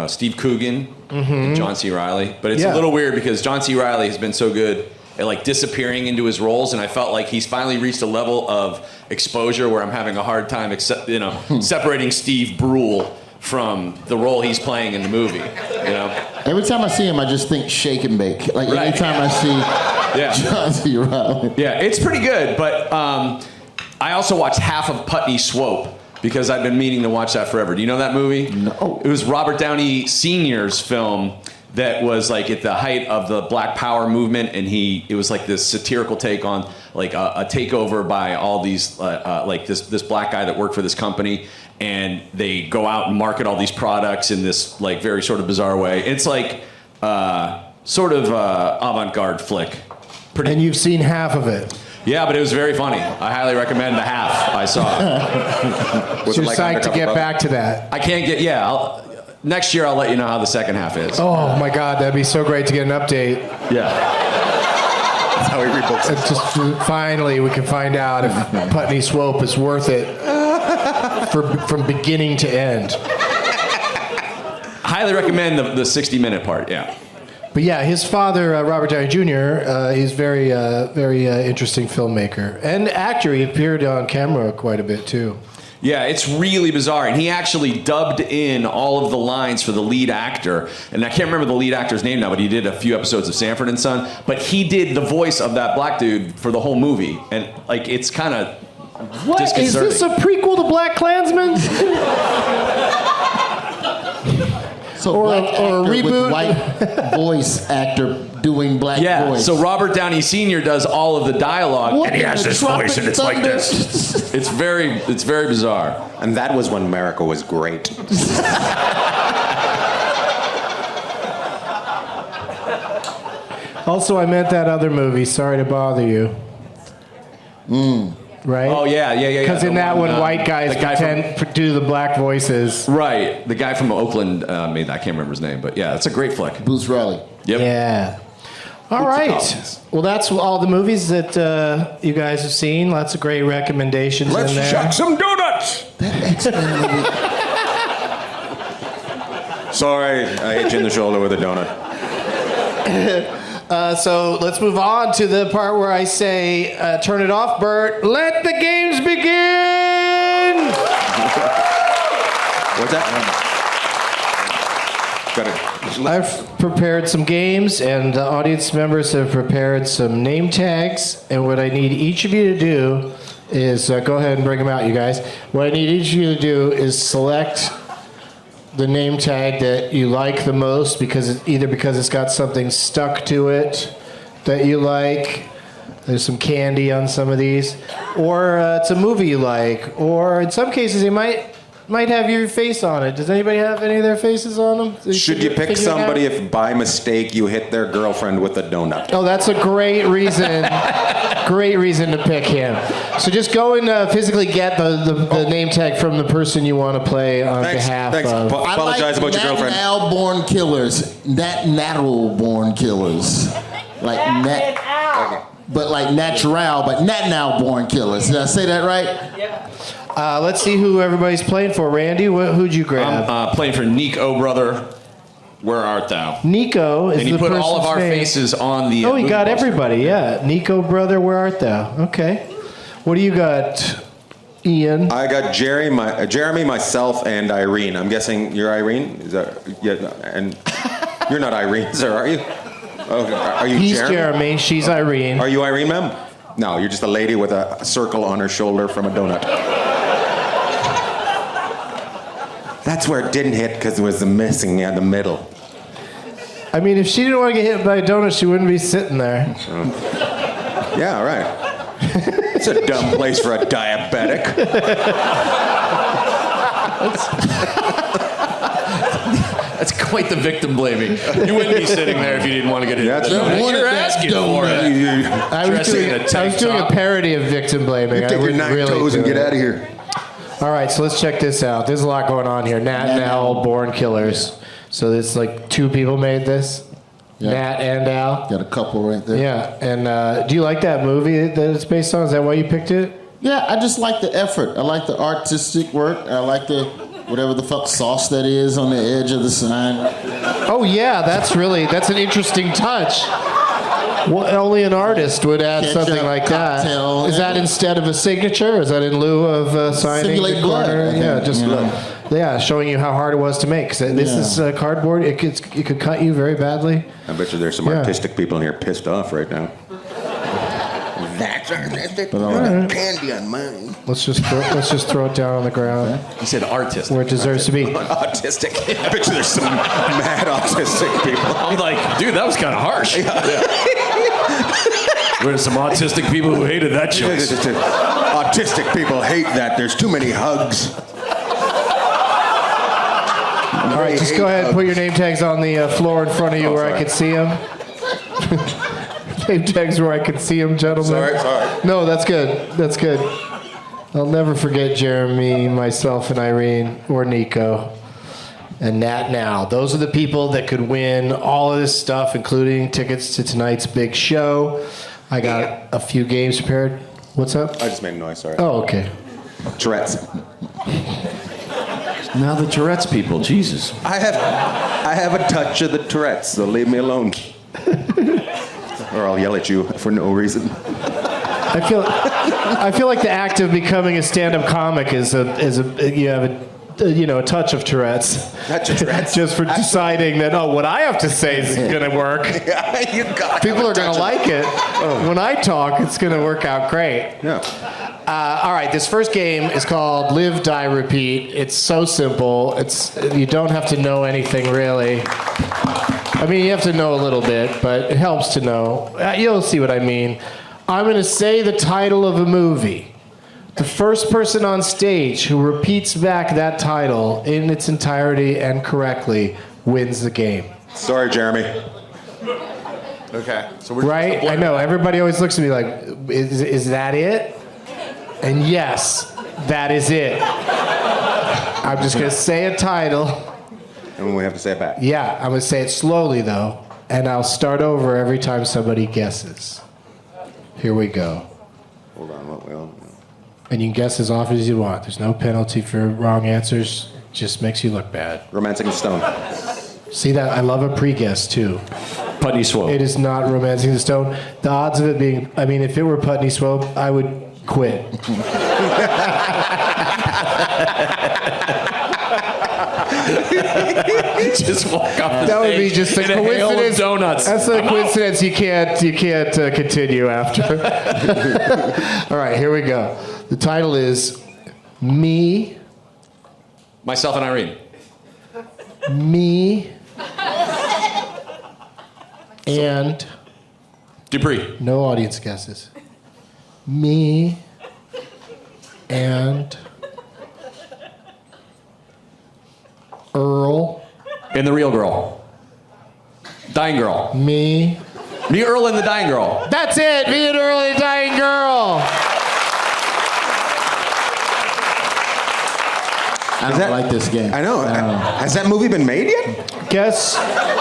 Steve Coogan and John C. Reilly. But it's a little weird because John C. Reilly has been so good at like disappearing into his roles, and I felt like he's finally reached a level of exposure where I'm having a hard time separating Steve Brule from the role he's playing in the movie. Every time I see him, I just think shake and bake. Like, Right. anytime I see John C. Reilly. Yeah, it's pretty good, but I also watched half of Putney Swope because I've been meaning to watch that forever. Do you know that movie? No. It was Robert Downey Sr.'s film that was like at the height of the Black Power movement, and it was like this satirical take on like a takeover by all these like this black guy that worked for this company, and they go out and market all these products in this like very sort of bizarre way. It's like sort of avant-garde flick. And you've seen half of it. Yeah, but it was very funny. I highly recommend the half I saw. Was So it you're like psyched to Undercover get Brother? back to that. I can't get, next year I'll let you know how the second half is. Oh my God, that'd be so great to get an update. Yeah. That's how he rebooks it. It's just finally we can find out if Putney Swope is worth it from beginning to end. Highly recommend the 60-minute part, yeah. But yeah, his father, Robert Downey Jr., he's very interesting filmmaker and actor. He appeared on camera quite a bit too. Yeah, it's really bizarre. And he actually dubbed in all of the lines for the lead actor. And I can't remember the lead actor's name now, but he did a few episodes of Sanford and Son. But he did the voice of that black dude for the whole movie. And like, it's kind of What is this, a prequel to Black Klansman? So Or a black actor reboot? with white voice actor doing black voice. So Robert Downey Sr. does all of the dialogue, What and he in has the this voice, and it's like Tropic this. It's very bizarre. And that was when America was great. Also, I meant that other movie. Sorry to bother you. Right? Oh yeah. Because in The that one, white guys the guy do the black voices. Right, the guy from Oakland made that. I can't remember his name, but yeah, it's a great flick. Bruce Riley. Yep. Yeah. All right. Well, that's all the movies that you guys have seen. Lots of great recommendations in there. some donuts. Sorry, I hit you in the shoulder with a donut. So let's move on to the part where I say, turn it off, Bert. Let the games begin! What's that? Got it. I've prepared some games, and the audience members have prepared some name tags. And what I need each of you to do is, go ahead and bring them out, you guys. What I need each of you to do is select the name tag that you like the most, because it's got something stuck to it that you like. There's some candy on some of these, or it's a movie you like, or in some cases they might might have your face on it. Does anybody have any of their faces on them? Should you pick Figure it out? somebody if by mistake you hit their girlfriend with a donut? Oh, that's a great reason. Great reason to pick him. So just go and physically get the name tag from the person you want to play on behalf of. Apologize about your girlfriend. Natural-born killers. Natural-born killers. Like nat. But like natural, but not now-born killers. Did I say that right? Yeah. Let's see who everybody's playing for. Randy, who'd you grab? I'm playing for Nico, brother. Where art thou? Nico is and he the put person's all of our name. faces on the. Oh, he movie got poster. everybody. Yeah, Nico, brother, where art thou? Okay. What do you got, Ian? I got Jeremy, myself, and Irene. I'm guessing you're Irene. Is that yeah? And you're not Irene, sir, are you? Oh, are you He's Jeremy? Jeremy. She's Irene. Are you Irene, ma'am? No, you're just a lady with a circle on her shoulder from a donut. That's where it didn't hit because it was the missing in the middle. I mean, if she didn't want to get hit by a donut, she wouldn't be sitting there. Yeah, right. It's a dumb place for a diabetic. That's quite the victim blaming. You wouldn't be sitting there if you didn't want to get hit. That's with a right. donut. You're asking for it. I was Dressing doing, in a I was tank doing a top. parody of victim blaming. I Take your wouldn't 9 really toes and do get it. out of here. All right, so let's check this out. There's a lot going on here. Nat and Al, Born Killers. So it's like 2 people made this. Yeah. Nat and Al. Got a couple right there. Yeah, and do you like that movie that it's based on? Is that why you picked it? Yeah, I just like the effort. I like the artistic work. I like the whatever the fuck sauce that is on the edge of the sign. Oh yeah, that's an interesting touch. Well, only an artist would add Ketchup, something like that. cocktail. Is that instead of a signature? Is that in lieu of signing Simulate the blood, corner? I think, Yeah, just you know. showing you how hard it was to make. 'Cause this is cardboard. It could cut you very badly. I bet you there's some Yeah. artistic people in here pissed off right now. That's artistic. Candy on mine. Let's just throw it down on the ground He said artist. where it deserves to be. Autistic. I bet you there's some mad autistic people. I'm like, dude, that was kind of harsh. There's some autistic people who hated that choice. Autistic people hate that. There's too many hugs. All right, just go ahead and put your name tags on the floor in front of you where I sorry. can see them. Name tags where I can see them, gentlemen. Sorry. No, that's good. That's good. I'll never forget Jeremy, myself, and Irene, or Nico, and Nat now. Those are the people that could win all of this stuff, including tickets to tonight's big show. I got a few games prepared. What's up? I just made a noise, sorry. Oh, okay. Tourette's. Now the Tourette's people, Jesus. I have a touch of the Tourette's, so leave me alone. Or I'll yell at you for no reason. I feel like the act of becoming a stand-up comic is you have a touch of Tourette's. Touch of Tourette's. Just for deciding that what I have to say is going to work. You got People are going to like it. When I talk, it's going to work out great. Yeah. All right, this first game is called Live, Die, Repeat. It's so simple. You don't have to know anything really. I mean, you have to know a little bit, but it helps to know. You'll see what I mean. I'm going to say the title of a movie. The first person on stage who repeats back that title in its entirety and correctly wins the game. Sorry, Jeremy. Okay. So we're Right? I know. Everybody always looks at me like, is that it? And yes, that is it. I'm just going to say a title. And we have to say it back. Yeah, I'm going to say it slowly, though, and I'll start over every time somebody guesses. Here we go. Hold on, what will? And you can guess as often as you want. There's no penalty for wrong answers. Just makes you look bad. Romancing the Stone. See that? I love a pre-guess, too. Putney Swope. It is not Romancing the Stone. The odds of it being... I mean, if it were Putney Swope, I would quit. Just walk off the That would be stage just a in hail of coincidence. donuts. That's a coincidence you can't continue after. All right, here we go. The title is Me, Myself and Irene. Me, and Dupree. no audience guesses. Me, and Earl. And the real girl. Dying girl. Me. Me, Earl, and the dying girl. That's it. Me and Earl and the dying girl. I don't like this game. I know. Has that movie been made yet? Guess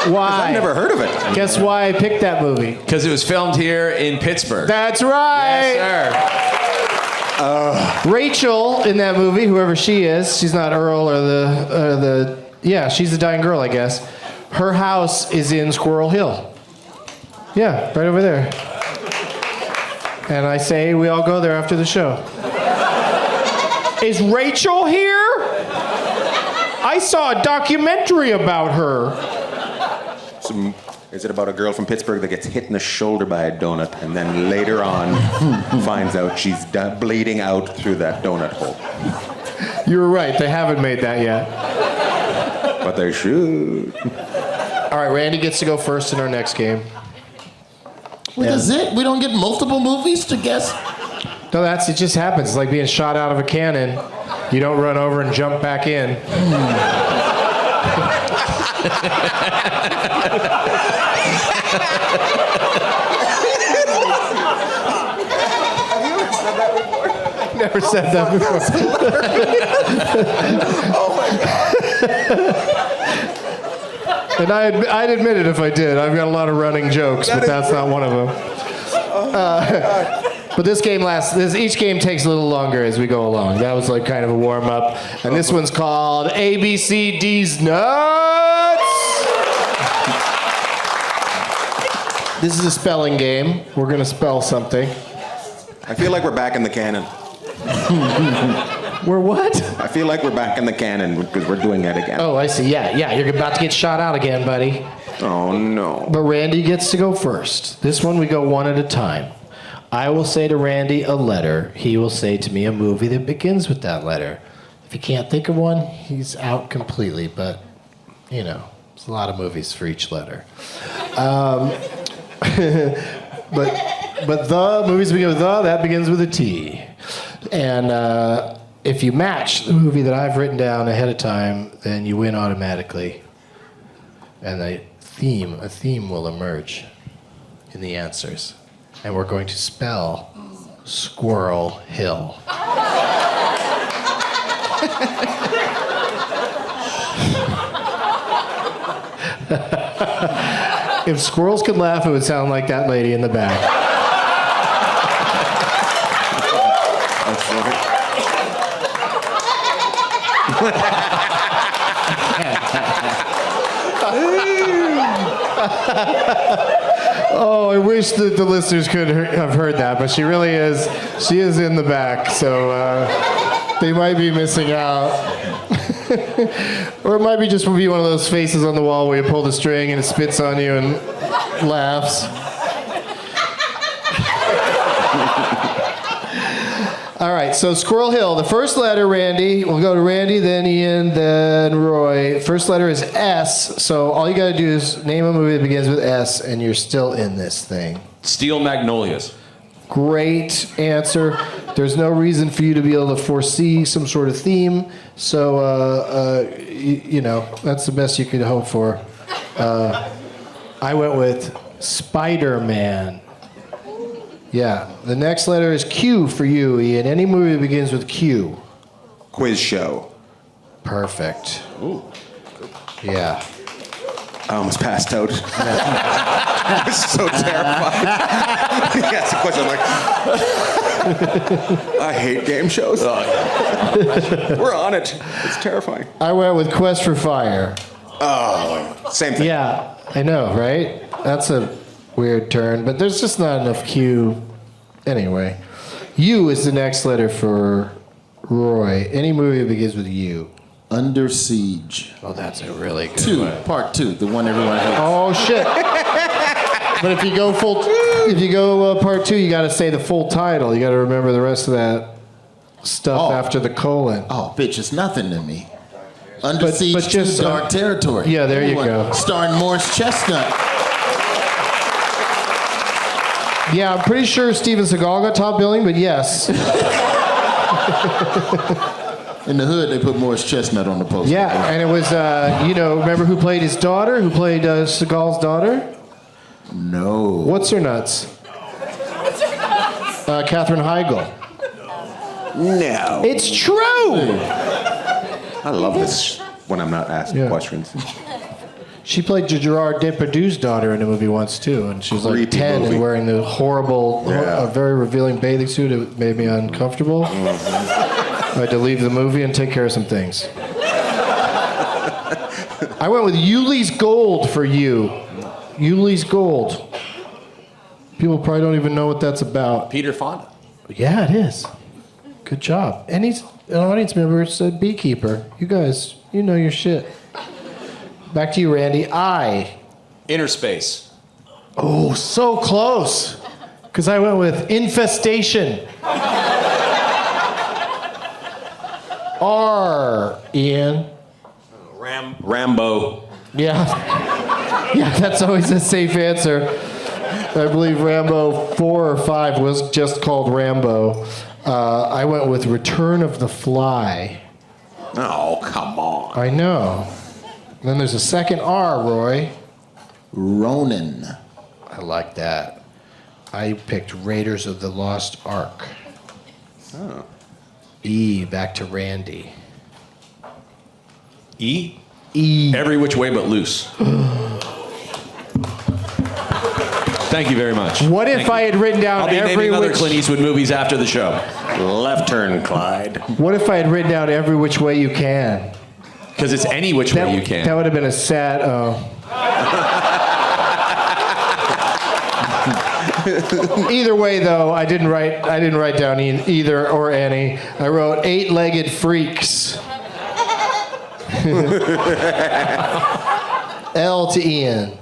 why? I've never heard of it. Guess why I picked that movie? Because it was filmed here in Pittsburgh. That's right. Yes, sir. Rachel in that movie, whoever she is, she's not Earl or the yeah, she's the dying girl, I guess. Her house is in Squirrel Hill. Yeah, right over there. And I say we all go there after the show. Is Rachel here? I saw a documentary about her. Is it about a girl from Pittsburgh that gets hit in the shoulder by a donut and then later on finds out she's bleeding out through that donut hole? You were right. They haven't made that yet. But they should. All right, Randy gets to go first in our next game. Wait, that's it? We don't get multiple movies to guess? No, it just happens. It's like being shot out of a cannon. You don't run over and jump back in. Never said that before. Oh my God. And I'd admit it if I did. I've got a lot of running jokes, but that's not one of them. But this game each game takes a little longer as we go along. That was like kind of a warm up. And this one's called ABCD's Nuts. This is a spelling game. We're going to spell something. I feel like we're back in the canon. We're what? I feel like we're back in the canon because we're doing it again. Oh, I see. Yeah, you're about to get shot out again, buddy. Oh, no. But Randy gets to go first. This one we go one at a time. I will say to Randy a letter. He will say to me a movie that begins with that letter. If he can't think of one, he's out completely. But, you know, there's a lot of movies for each letter. But the movies begin with that begins with a T. And if you match the movie that I've written down ahead of time, then you win automatically. And a theme will emerge in the answers. And we're going to spell Squirrel Hill. If squirrels could laugh, it would sound like that lady in the back. Oh, I wish that the listeners could have heard that, but she really is. She is in the back, so they might be missing out. Or it might be just be one of those faces on the wall where you pull the string and it spits on you and laughs. All right, so Squirrel Hill. The first letter, Randy. We'll go to Randy, then Ian, then Roy. First letter is S, so all you got to do is name a movie that begins with S, and you're still in this thing. Steel Magnolias. Great answer. There's no reason for you to be able to foresee some sort of theme, so, you know, that's the best you could hope for. I went with Spider-Man. Yeah. The next letter is Q for you, Ian. Any movie that begins with Q. Quiz show. Perfect. Ooh. Yeah. I almost passed out. I was so terrified. He asked a question, I'm like, I hate game shows. We're on it. It's terrifying. I went with Quest for Fire. Oh, same thing. Yeah, I know, right? That's a weird turn, but there's just not enough Q. Anyway, U is the next letter for Roy. Any movie that begins with U. Under Siege. Oh, that's a really good one. Part 2, the one everyone hates. Oh shit! But if you go part 2, you got to say the full title. You got to remember the rest of that stuff after the colon. Oh, bitch, it's nothing to me. Under Siege but just, 2, Dark Territory. Yeah, there you go. Starring Morris Chestnut. Yeah, I'm pretty sure Steven Seagal got top billing, but yes. In the hood, they put Morris Chestnut on the poster. Yeah, and it was, remember who played his daughter? Who played Seagal's daughter? No. What's her nuts? Katherine Heigl. No. It's true! I love this when I'm not asking questions. She played Gerard Depardieu's daughter in a movie once, too. And she was like Creepy 10 movie. and wearing the horrible, Yeah. very revealing bathing suit. It made me uncomfortable. I had to leave the movie and take care of some things. I went with Yuli's Gold for you. Yuli's Gold. People probably don't even know what that's about. Peter Fonda. Yeah, it is. Good job. And he's an audience member, it's a beekeeper. You guys, you know your shit. Back to you, Randy. Inner Space. Oh, so close. Because I went with Infestation. R, Ian. Rambo. Yeah. Yeah, that's always a safe answer. I believe Rambo 4 or 5 was just called Rambo. I went with Return of the Fly. Oh, come on. I know. Then there's a second R, Roy. Ronin. I like that. I picked Raiders of the Lost Ark. Oh. E, back to Randy. E? E. Every Which Way But Loose. Thank you very much. What if I had written down I'll be every naming other which... Clint Eastwood movies after the show. Left turn, Clyde. What if I had written down Every Which Way You Can? Because it's any which way you can. That would have been a sad... Either way, though, I didn't write down either or any. I wrote Eight-Legged Freaks. L to Ian.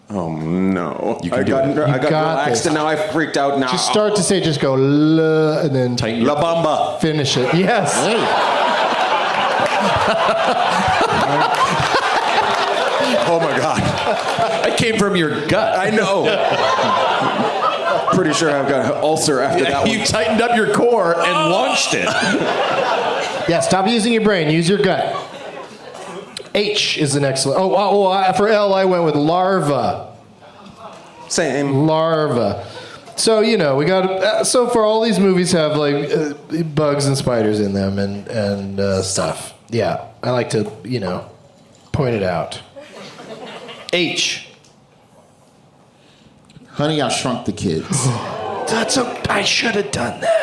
Oh no! You can I do got it. relaxed this. and now I freaked out. Now Just start to say, just go L, and then Tighten La your... Bamba. finish it. Yes. Oh my God! That came from your gut. I know. Pretty sure I've got an ulcer after that You one. tightened up your core and launched it. Yeah, stop using your brain. Use your gut. H is the next one. For L, I went with larva. Same. Larva. So, we got... so far, all these movies have, bugs and spiders in them and stuff. Yeah, I like to, point it out. H. Honey, I Shrunk the Kids. I should have done that.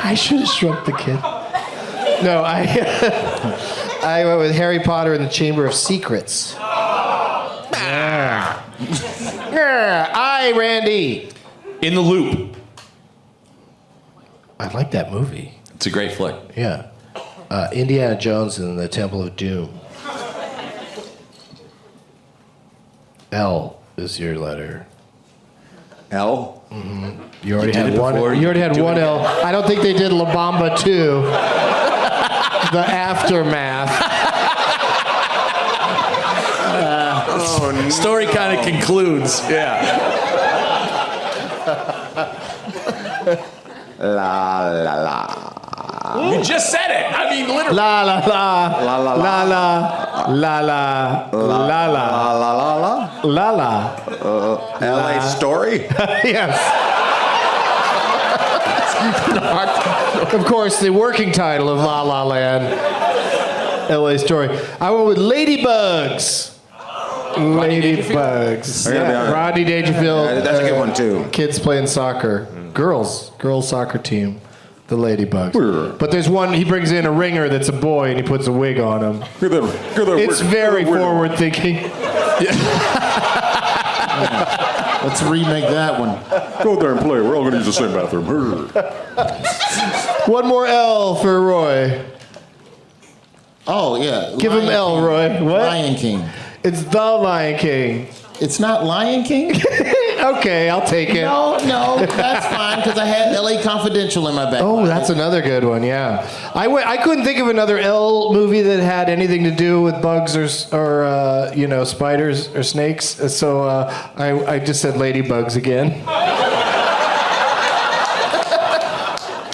I should have shrunk the kid. No, I went with Harry Potter and the Chamber of Secrets. Yeah. Yeah. Randy. In the Loop. I like that movie. It's a great flick. Yeah. Indiana Jones and the Temple of Doom. L is your letter. L. You already did had it one. before, You already had do it one L. I don't think they did La Bamba 2. The aftermath. Story kind of concludes. Yeah. La la la. You just said it. I mean, literally. La la la. La la La la. la. La la. La la. La la la la. La la. L.A. Story. Yes. Of course, the working title of La La Land. L.A. Story. I went with Ladybugs. Ladybugs. I gotta be honest. Rodney Dangerfield. That's a good one too. Kids playing soccer. Girls soccer team. The Ladybugs. But there's one, he brings in a ringer that's a boy and he puts a wig on him. It's very forward thinking. Let's remake that one. Go there and play. We're all going to use the same bathroom. One more L for Roy. Oh, yeah. Give him L, King. Roy. What? Lion King. It's The Lion King. It's not Lion King? Okay, I'll take it. No, that's fine, because I had L.A. Confidential in my back. Oh, that's another good one, yeah. I couldn't think of another L movie that had anything to do with bugs or spiders or snakes, so I just said Ladybugs again.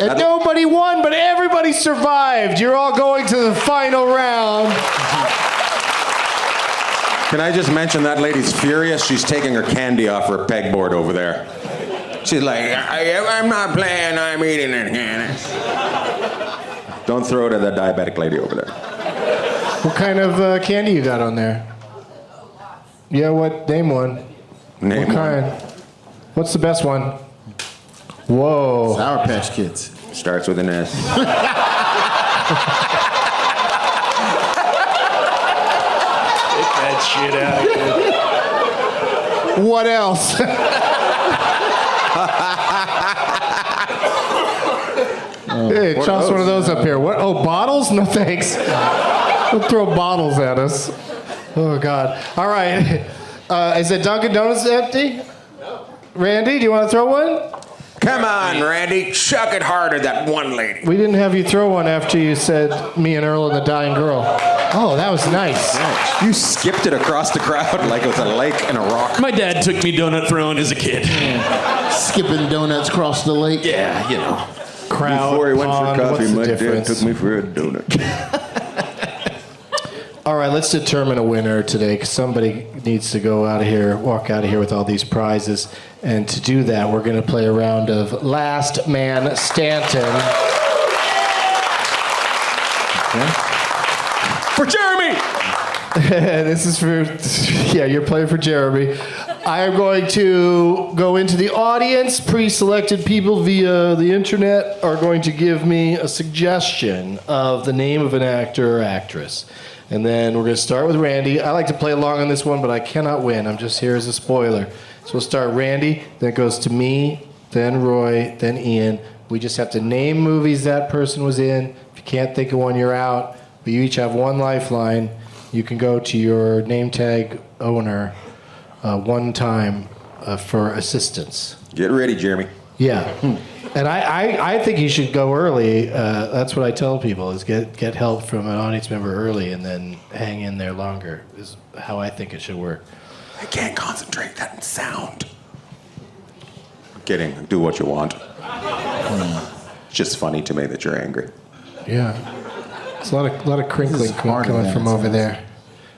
And nobody won, but everybody survived. You're all going to the final round. Can I just mention that lady's furious? She's taking her candy off her pegboard over there. She's like, I'm not playing, I'm eating it. Don't throw it at that diabetic lady over there. What kind of candy you got on there? Yeah, what? Name one. Name What one. kind? What's the best one? Whoa. Sour Patch Kids. Starts with an S. That shit out. What else? Hey, toss one of those up here. What? Oh, bottles? No thanks. Don't throw bottles at us. Oh, God. All right. Is the Dunkin' Donuts empty? Randy, do you want to throw one? Come on, Randy, chuck it harder, that one lady. We didn't have you throw one after you said me and Earl and the Dying Girl. Oh, that was nice. You skipped it across the crowd like it was a lake and a rock. My dad took me donut throwing as a kid. Skipping donuts across the lake. Yeah, you know. Crowd, Before he went pond, for coffee, what's the my dad difference? took me for a donut. All right, let's determine a winner today because somebody needs to go out of here, walk out of here with all these prizes. And to do that, we're going to play a round of Last Man Stanton. For Jeremy! This is for, yeah, you're playing for Jeremy. I am going to go into the audience. Pre-selected people via the internet are going to give me a suggestion of the name of an actor or actress. And then we're going to start with Randy. I like to play along on this one, but I cannot win. I'm just here as a spoiler. So we'll start Randy, then it goes to me, then Roy, then Ian. We just have to name movies that person was in. If you can't think of one, you're out. But you each have one lifeline. You can go to your name tag owner one time for assistance. Get ready, Jeremy. Yeah. And I think you should go early. That's what I tell people is get help from an audience member early and then hang in there longer is how I think it should work. I can't concentrate, that sound. Kidding, do what you want. It's just funny to me that you're angry. Yeah. It's a lot of crinkling smarter coming than from it over sounds. there.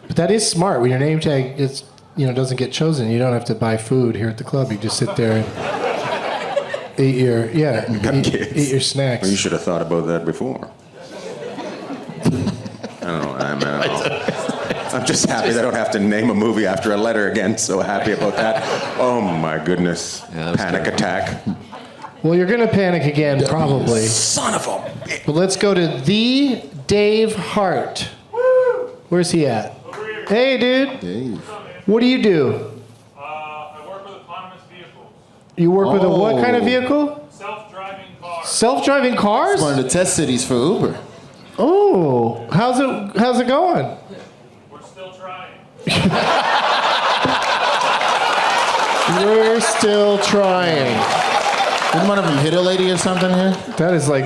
But that is smart. When your name tag doesn't get chosen, you don't have to buy food here at the club. You just sit there and eat your kids. eat your snacks. Well, you should have thought about that before. I don't know. I'm just happy that I don't have to name a movie after a letter again. So happy about that. Oh my goodness. Yeah, that was Panic terrible. attack. Well, you're gonna panic again, probably. Son of a bitch. But let's go to the Dave Hart. Where's he at? Hey, dude. Dave. What do you do? I work with autonomous vehicles, You work with a what kind of Oh. vehicle? self-driving cars. Self-driving cars? One of the test cities for Uber. Oh, how's it going? We're still trying. We're still trying. Didn't one of them hit a lady or something here? That is like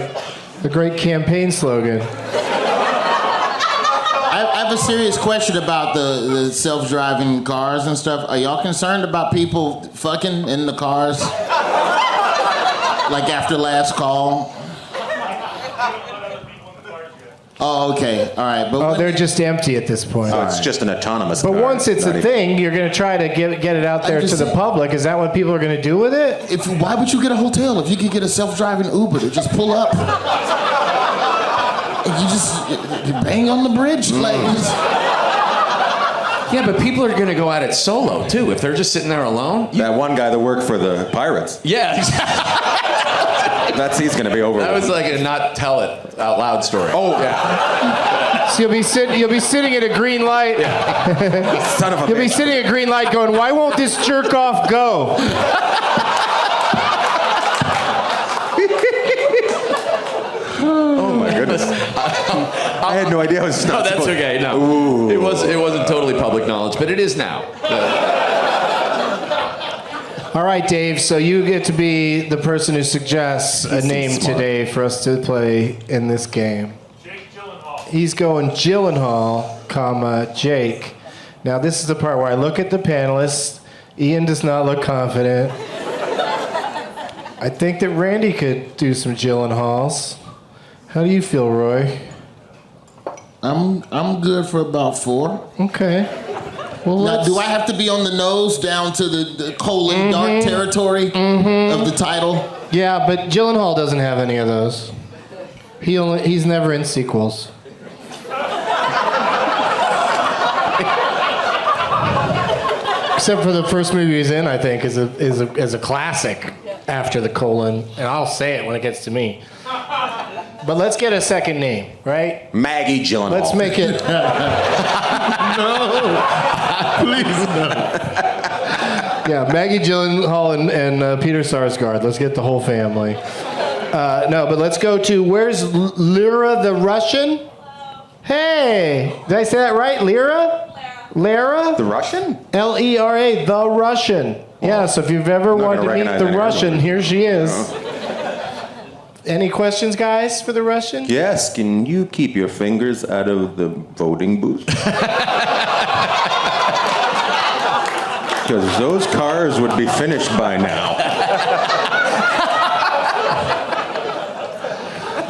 a great campaign slogan. I have a serious question about the self-driving cars and stuff. Are y'all concerned about people fucking in the cars? Like after last call? Oh, okay. All right. But Oh, they're just empty at this point. Oh, it's just an autonomous But car. once it's not a even- thing, you're going to try to get it out there to just the saying. public. Is that what people are going to do with it? why would you get a hotel if you could get a self-driving Uber to just pull up? And you bang on the bridge like. Yeah, but people are going to go at it solo, too. If they're just sitting there alone. That one guy that worked for the Pirates, Yeah, exactly. he's going to be over. That was like a not tell it out loud story. Oh, yeah. So you'll be sitting at a green light. son of a You'll be bitch. sitting at a green light going, why won't this jerk off go? Oh my goodness. I had no idea I was No, not that's supposed- okay. No, Ooh. it wasn't totally public knowledge, but it is now. All right, Dave, so you get to be the person who suggests a name smart. today for us to play in this game. Jake Gyllenhaal. He's going Gyllenhaal, comma, Jake. Now, this is the part where I look at the panelists. Ian does not look confident. I think that Randy could do some Gyllenhaals. How do you feel, Roy? I'm good for about 4. Okay. Well, Now, do I have to be on the nose down to the colon dark territory of the title? Yeah, but Gyllenhaal doesn't have any of those. He's never in sequels. Except for the first movie he's in, I think, is a classic after the colon, and I'll say it when it gets to me. But let's get a second name, right? Maggie Gyllenhaal. Let's make it. Please no. Yeah, Maggie Gyllenhaal and Peter Sarsgaard. Let's get the whole family. No, but let's go to, where's Lyra the Russian? Hey, did I say that right? Lyra? Lara? The Russian? Lera, the Russian. Yeah, so if you've ever wanted to meet recognize the any Russian, Russian. here she is. Any questions, guys, for the Russian? Yes, can you keep your fingers out of the voting booth? Because those cars would be finished by now.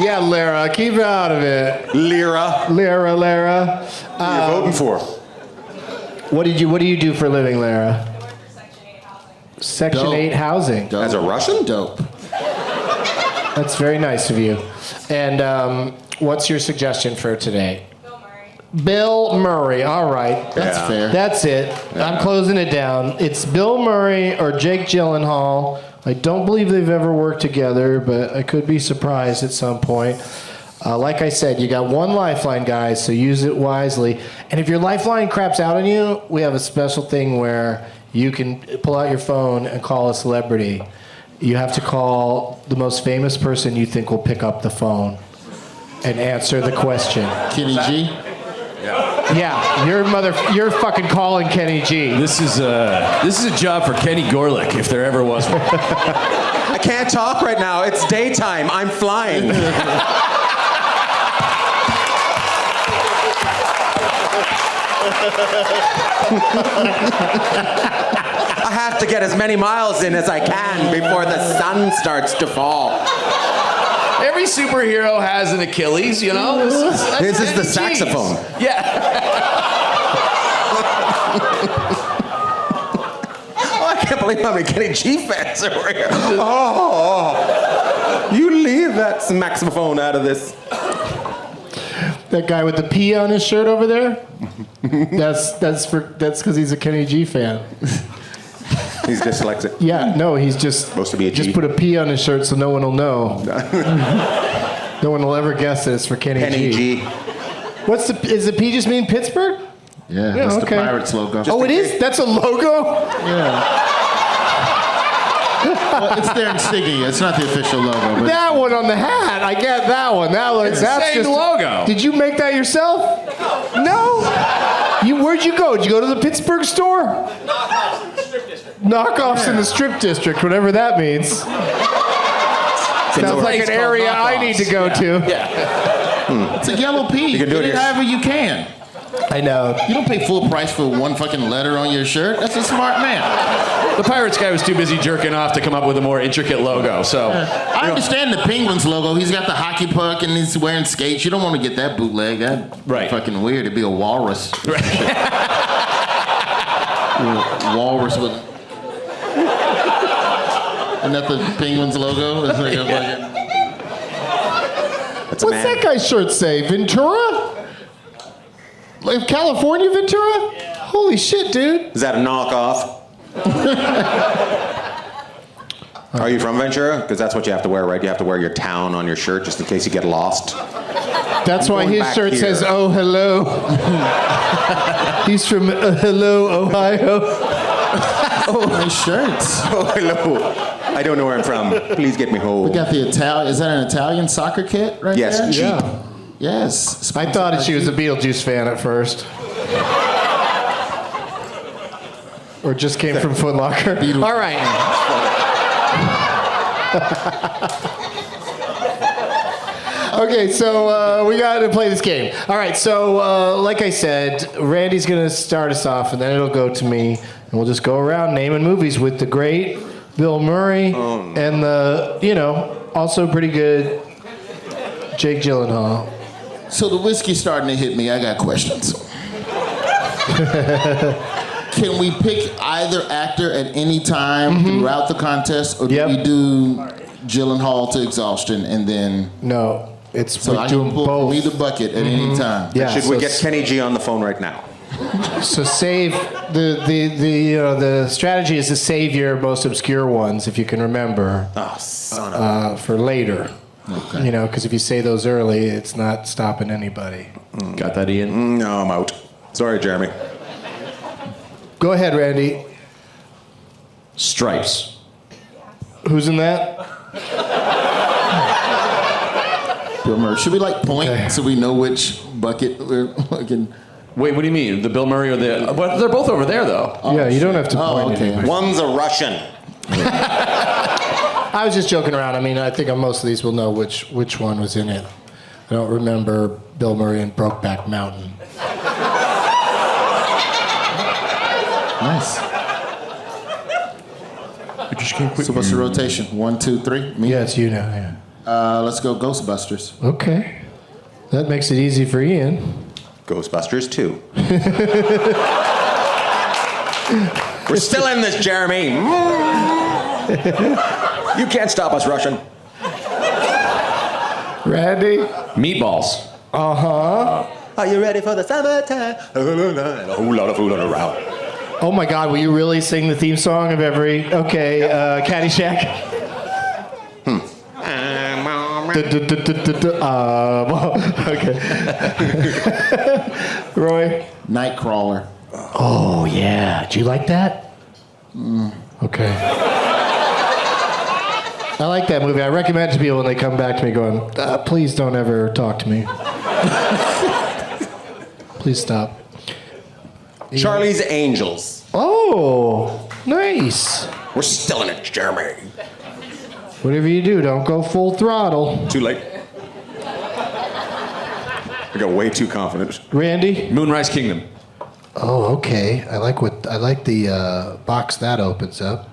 Yeah, Lara, keep out of it. Lyra. Lara. Who are you voting for? What do you do for a living, Lara? I work for Section 8 housing. Section Dope. 8 housing. Dope. As a Russian? Dope. That's very nice of you. And what's your suggestion for today? Bill Murray. Bill Murray. All right. That's Yeah. fair. That's it. I'm closing it down. It's Bill Murray or Jake Gyllenhaal. I don't believe they've ever worked together, but I could be surprised at some point. Like I said, you got one lifeline, guys, so use it wisely. And if your lifeline craps out on you, we have a special thing where you can pull out your phone and call a celebrity. You have to call the most famous person you think will pick up the phone and answer the question. Kenny G. Yeah, you're fucking calling Kenny G. This is a job for Kenny Gorlick, if there ever was one. I can't talk right now. It's daytime. I'm flying. I have to get as many miles in as I can before the sun starts to fall. Every superhero has an Achilles, you know? This is the Kenny G's. saxophone. Yeah. Oh, I can't believe how many Kenny G fans are here. Oh, you leave that saxophone out of this. That guy with the P on his shirt over there? That's because he's a Kenny G fan. He's dyslexic. Yeah, no, he's just Supposed to be a G. just put a P on his shirt so no one will know. No one will ever guess that it's for Kenny, Kenny G. Is the P just mean Pittsburgh? Yeah, Yeah, that's okay. the Pirates logo. Oh, it is? That's a logo? Yeah. Well, it's their insignia. It's not the official logo. But That one on the hat. I get that one. That's the same just logo. Did you make that yourself? No. Where'd you go? Did you go to the Pittsburgh store? Knockoffs in the strip district, whatever that means. Sounds like an area I need to go to. it's a yellow P. You can do it Get here. however you can. I know. You don't pay full price for one fucking letter on your shirt. That's a smart man. The Pirates guy was too busy jerking off to come up with a more intricate logo, so. I understand the Penguins logo. He's got the hockey puck and he's wearing skates. You don't want to get that bootleg. That'd Right. be fucking weird. It'd be a walrus. Walrus with. Isn't that the Penguins logo? It's like a fucking. That's a What's man. that guy's shirt say? Ventura? Like California Ventura? Holy shit, dude. Is that a knockoff? Are you from Ventura? Because that's what you have to wear, right? You have to wear your town on your shirt just in case you get lost. That's why going his back shirt here. says, "Oh, hello." He's from Hello, Ohio. Oh, nice shirts. Oh, hello. I don't know where I'm from. Please get me home. We got the Italian. Is that an Italian soccer kit right Yes, there? cheap. Yeah. Yes. I thought she was a Beetlejuice fan at first. Or just came from Foot Locker. All right. Okay, so we got to play this game. All right, so like I said, Randy's going to start us off, and then it'll go to me, and we'll just go around naming movies with the great Bill Murray, and the, also pretty good Jake Gyllenhaal. So the whiskey's starting to hit me. I got questions. Can we pick either actor at any time throughout the contest, or do we do Gyllenhaal to exhaustion and then? No, it's So I doing can pull both. either bucket at any time. Yeah, Should we get Kenny G on the phone right now? So save the strategy is to save your most obscure ones if you can remember Oh, son of for later. Okay. Because if you say those early, it's not stopping anybody. Got that, Ian? No, I'm out. Sorry, Jeremy. Go ahead, Randy. Stripes. Who's in that? Bill Murray. Should we point Okay. so we know which bucket we're looking? Wait, what do you mean? The Bill Murray or the... But they're both over there, though. Yeah, you don't have to point okay. anybody. One's a Russian. I was just joking around. I mean, I think on most of these we'll know which one was in it. I don't remember Bill Murray in Brokeback Mountain. Nice. So what's the rotation? 1, 2, 3. Me. Yeah, it's you now. Yeah. Let's go Ghostbusters. Okay. That makes it easy for Ian. Ghostbusters 2. We're still in this, Jeremy. You can't stop us, Russian. Randy? Meatballs. Uh-huh. Are you ready for the summertime? And a whole lot of food on the route. Oh my God, will you really sing the theme song of every... Okay, Caddyshack. Okay. Roy? Nightcrawler. Oh, yeah. Do you like that? Okay. I like that movie. I recommend it to people when they come back to me going, please don't ever talk to me. Please stop. Charlie's Angels. Oh, nice. We're still in it, Jeremy. Whatever you do, don't go full throttle. Too late. I got way too confident. Randy? Moonrise Kingdom. Oh, okay. I like the box that opens up.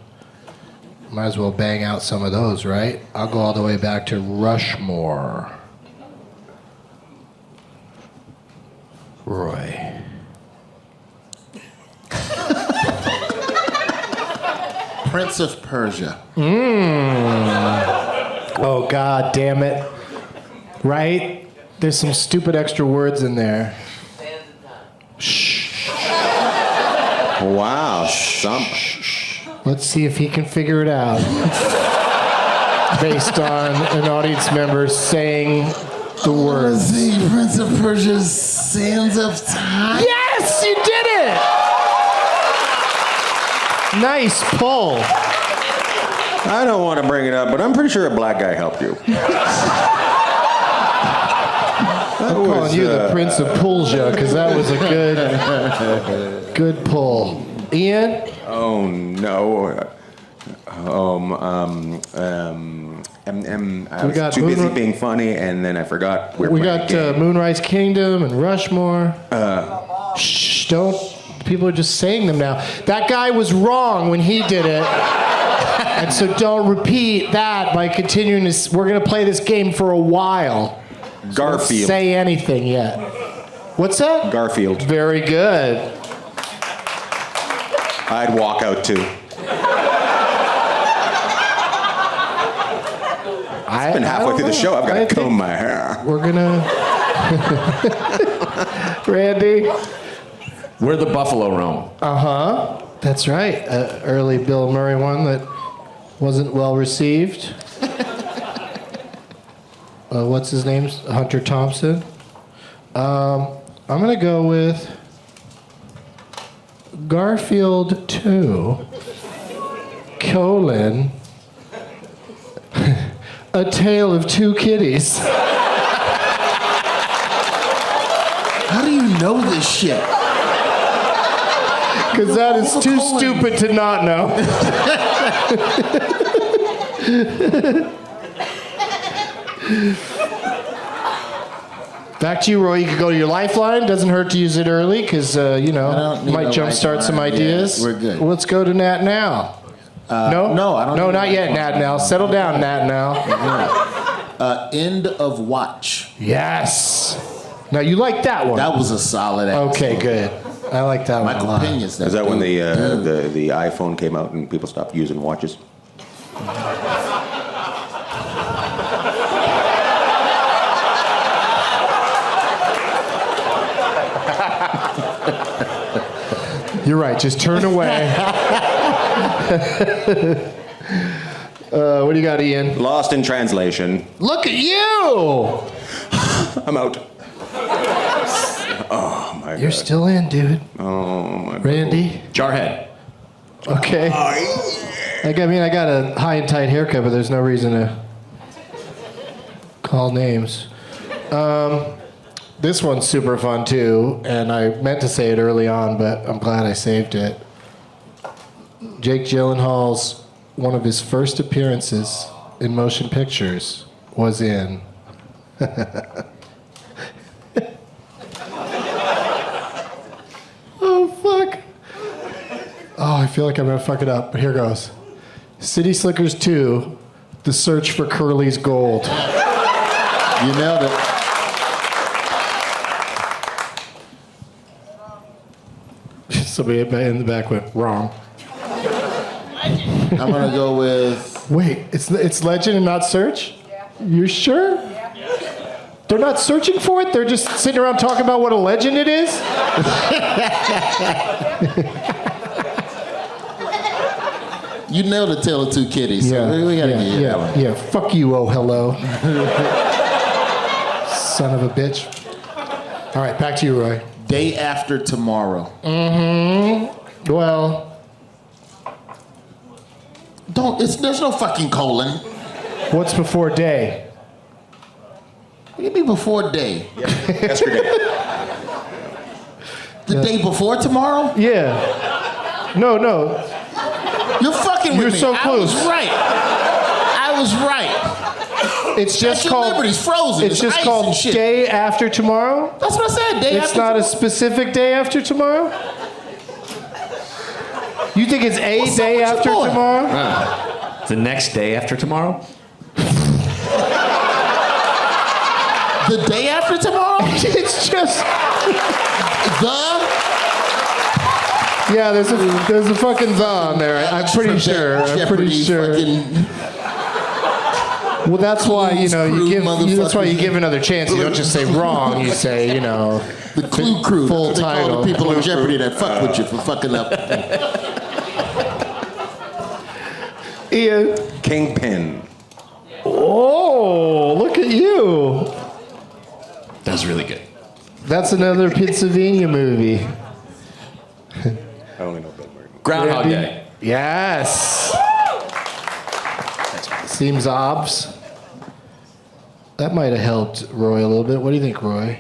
Might as well bang out some of those, right? I'll go all the way back to Rushmore. Roy. Prince of Persia. Oh, God damn it. Right? There's some stupid extra words in there. Wow. Let's see if he can figure it out. Based on an audience member saying the words. See, Prince of Persia's Sands of Time. Yes, you did it! Nice pull. I don't want to bring it up, but I'm pretty sure a black guy helped you. I'm calling you the Prince of Pulja because that was a good pull. Ian? Oh no. I was got too busy Moonri- being funny, and then I forgot. We got Moonrise Kingdom and Rushmore. Shh, don't. People are just saying them now. That guy was wrong when he did it. And so don't repeat that by continuing this. We're going to play this game for a while. Garfield. Don't say anything yet. What's that? Garfield. Very good. I'd walk out too. It's been halfway through the show. I've got to comb my hair. We're gonna. Randy. Where the buffalo roam. That's right. Early Bill Murray one that wasn't well received. What's his name? Hunter Thompson. I'm gonna go with Garfield 2, colon, A Tale of Two Kitties. How do you know this shit? Because that is too stupid to not know. Back to you, Roy. You could go to your lifeline. Doesn't hurt to use it early because, don't need might a jumpstart some lifeline. ideas. Yeah, we're good. Let's go to Nat now. No? no, I don't No, think not it's yet, one. Nat Now. Settle down, Nat Now. End of Watch. Yes. Now, you like that one. That was a solid ass Okay, movie. good. I like that one a Michael lot. Pena's Is that when dude. the iPhone came out and people stopped using watches? You're right. Just turn away. What do you got, Ian? Lost in translation. Look at you! I'm out. Oh my You're god. still in, dude. Oh my Randy? Jarhead. Okay. I got a high and tight haircut, but there's no reason to call names. This one's super fun too, and I meant to say it early on, but I'm glad I saved it. Jake Gyllenhaal's one of his first appearances in motion pictures was in oh fuck. Oh, I feel like I'm gonna fuck it up, but here goes. City Slickers 2, The Search for Curly's Gold. You nailed it. Somebody in the back went wrong. I'm gonna go with. Wait, it's Legend and not Search? Yeah. You sure? Yeah. They're not searching for it? They're just sitting around talking about what a legend it is? You nailed the Tale of Two Kitties. So we gotta get you that one. Yeah. Fuck you, oh hello. Son of a bitch. All right, back to you, Roy. Day After Tomorrow. Well, There's no fucking colon. what's before day? Give me before day. Yesterday. The day before tomorrow? Yeah. No. You're fucking with You're me. so close. I was right. It's just Statue of called. Liberty's frozen. It's just ice called and shit. Day After Tomorrow. That's what I said. Day It's after not a tomorrow. specific day after tomorrow? You think it's a What's up day with your after boy? tomorrow? The next day after tomorrow? The day after tomorrow? It's just. Yeah, there's a fucking the on there. I'm pretty sure. I'm pretty Jeopardy sure. fucking- Well, that's why Clues crew that's why you motherfuckers. give another chance. You don't just say wrong. You say The Clue Crew. Full That's what they call title. the people on Jeopardy that fuck with you for fucking up. Ian. Kingpin. Oh, look at you. That was really good. That's another Pennsylvania movie. I only know Bill Murray. Groundhog Randy? Day. Yes. Seems obs. That might have helped Roy a little bit. What do you think, Roy?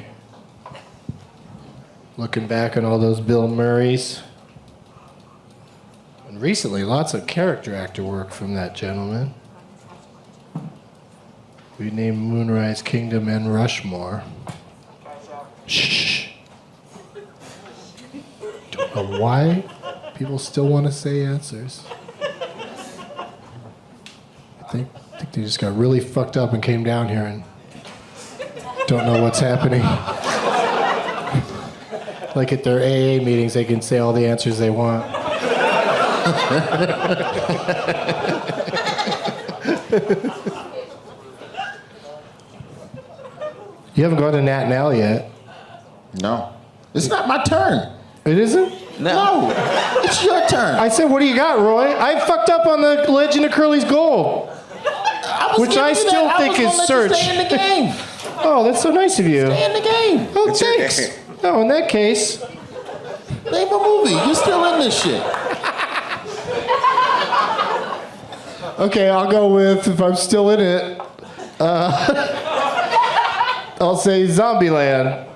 Looking back on all those Bill Murrays. And recently, lots of character actor work from that gentleman. We named Moonrise Kingdom and Rushmore. Shh. Don't know why people still want to say answers. I think they just got really fucked up and came down here and don't know what's happening. Like at their AA meetings, they can say all the answers they want. You haven't gone to Nat Nal yet. No. It's not my turn. It isn't? No. It's your turn. I said, what do you got, Roy? I fucked up on the Legend of Curly's Gold. Which I still think is Search. Stay in the game. Oh, that's so nice of you. Stay in the game. Oh, It's your thanks. game. Oh, in that case, Name a movie. You're still in this shit. okay, I'll go with, if I'm still in it, I'll say Zombieland.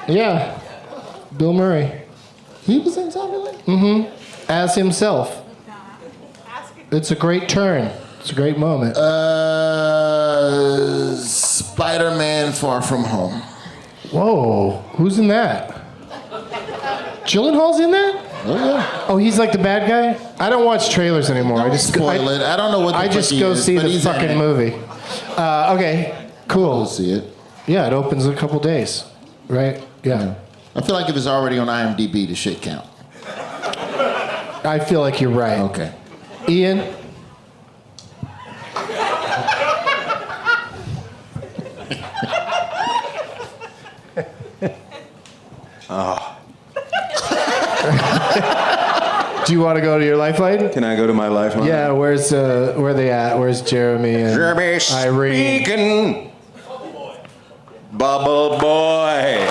Yeah. Bill Murray. He was in Zombieland? As himself. It's a great turn. It's a great moment. Spider-Man Far From Home. Whoa. Who's in that? Gyllenhaal's in that? Oh yeah. Oh, he's like the bad guy? I don't watch trailers anymore. I just Spoil it. I don't know what the I fuck just he go is, see but the he's in fucking it. movie. Okay, cool. We'll see it. Yeah, it opens in a couple days, right? Yeah. I feel like if it's already on IMDb, the shit count. I feel like you're right. Okay. Ian? Do you want to go to your lifeline? Can I go to my lifeline? Yeah, where are they at? Where's Jeremy and Jeremy Irene? speaking. Bubble boy.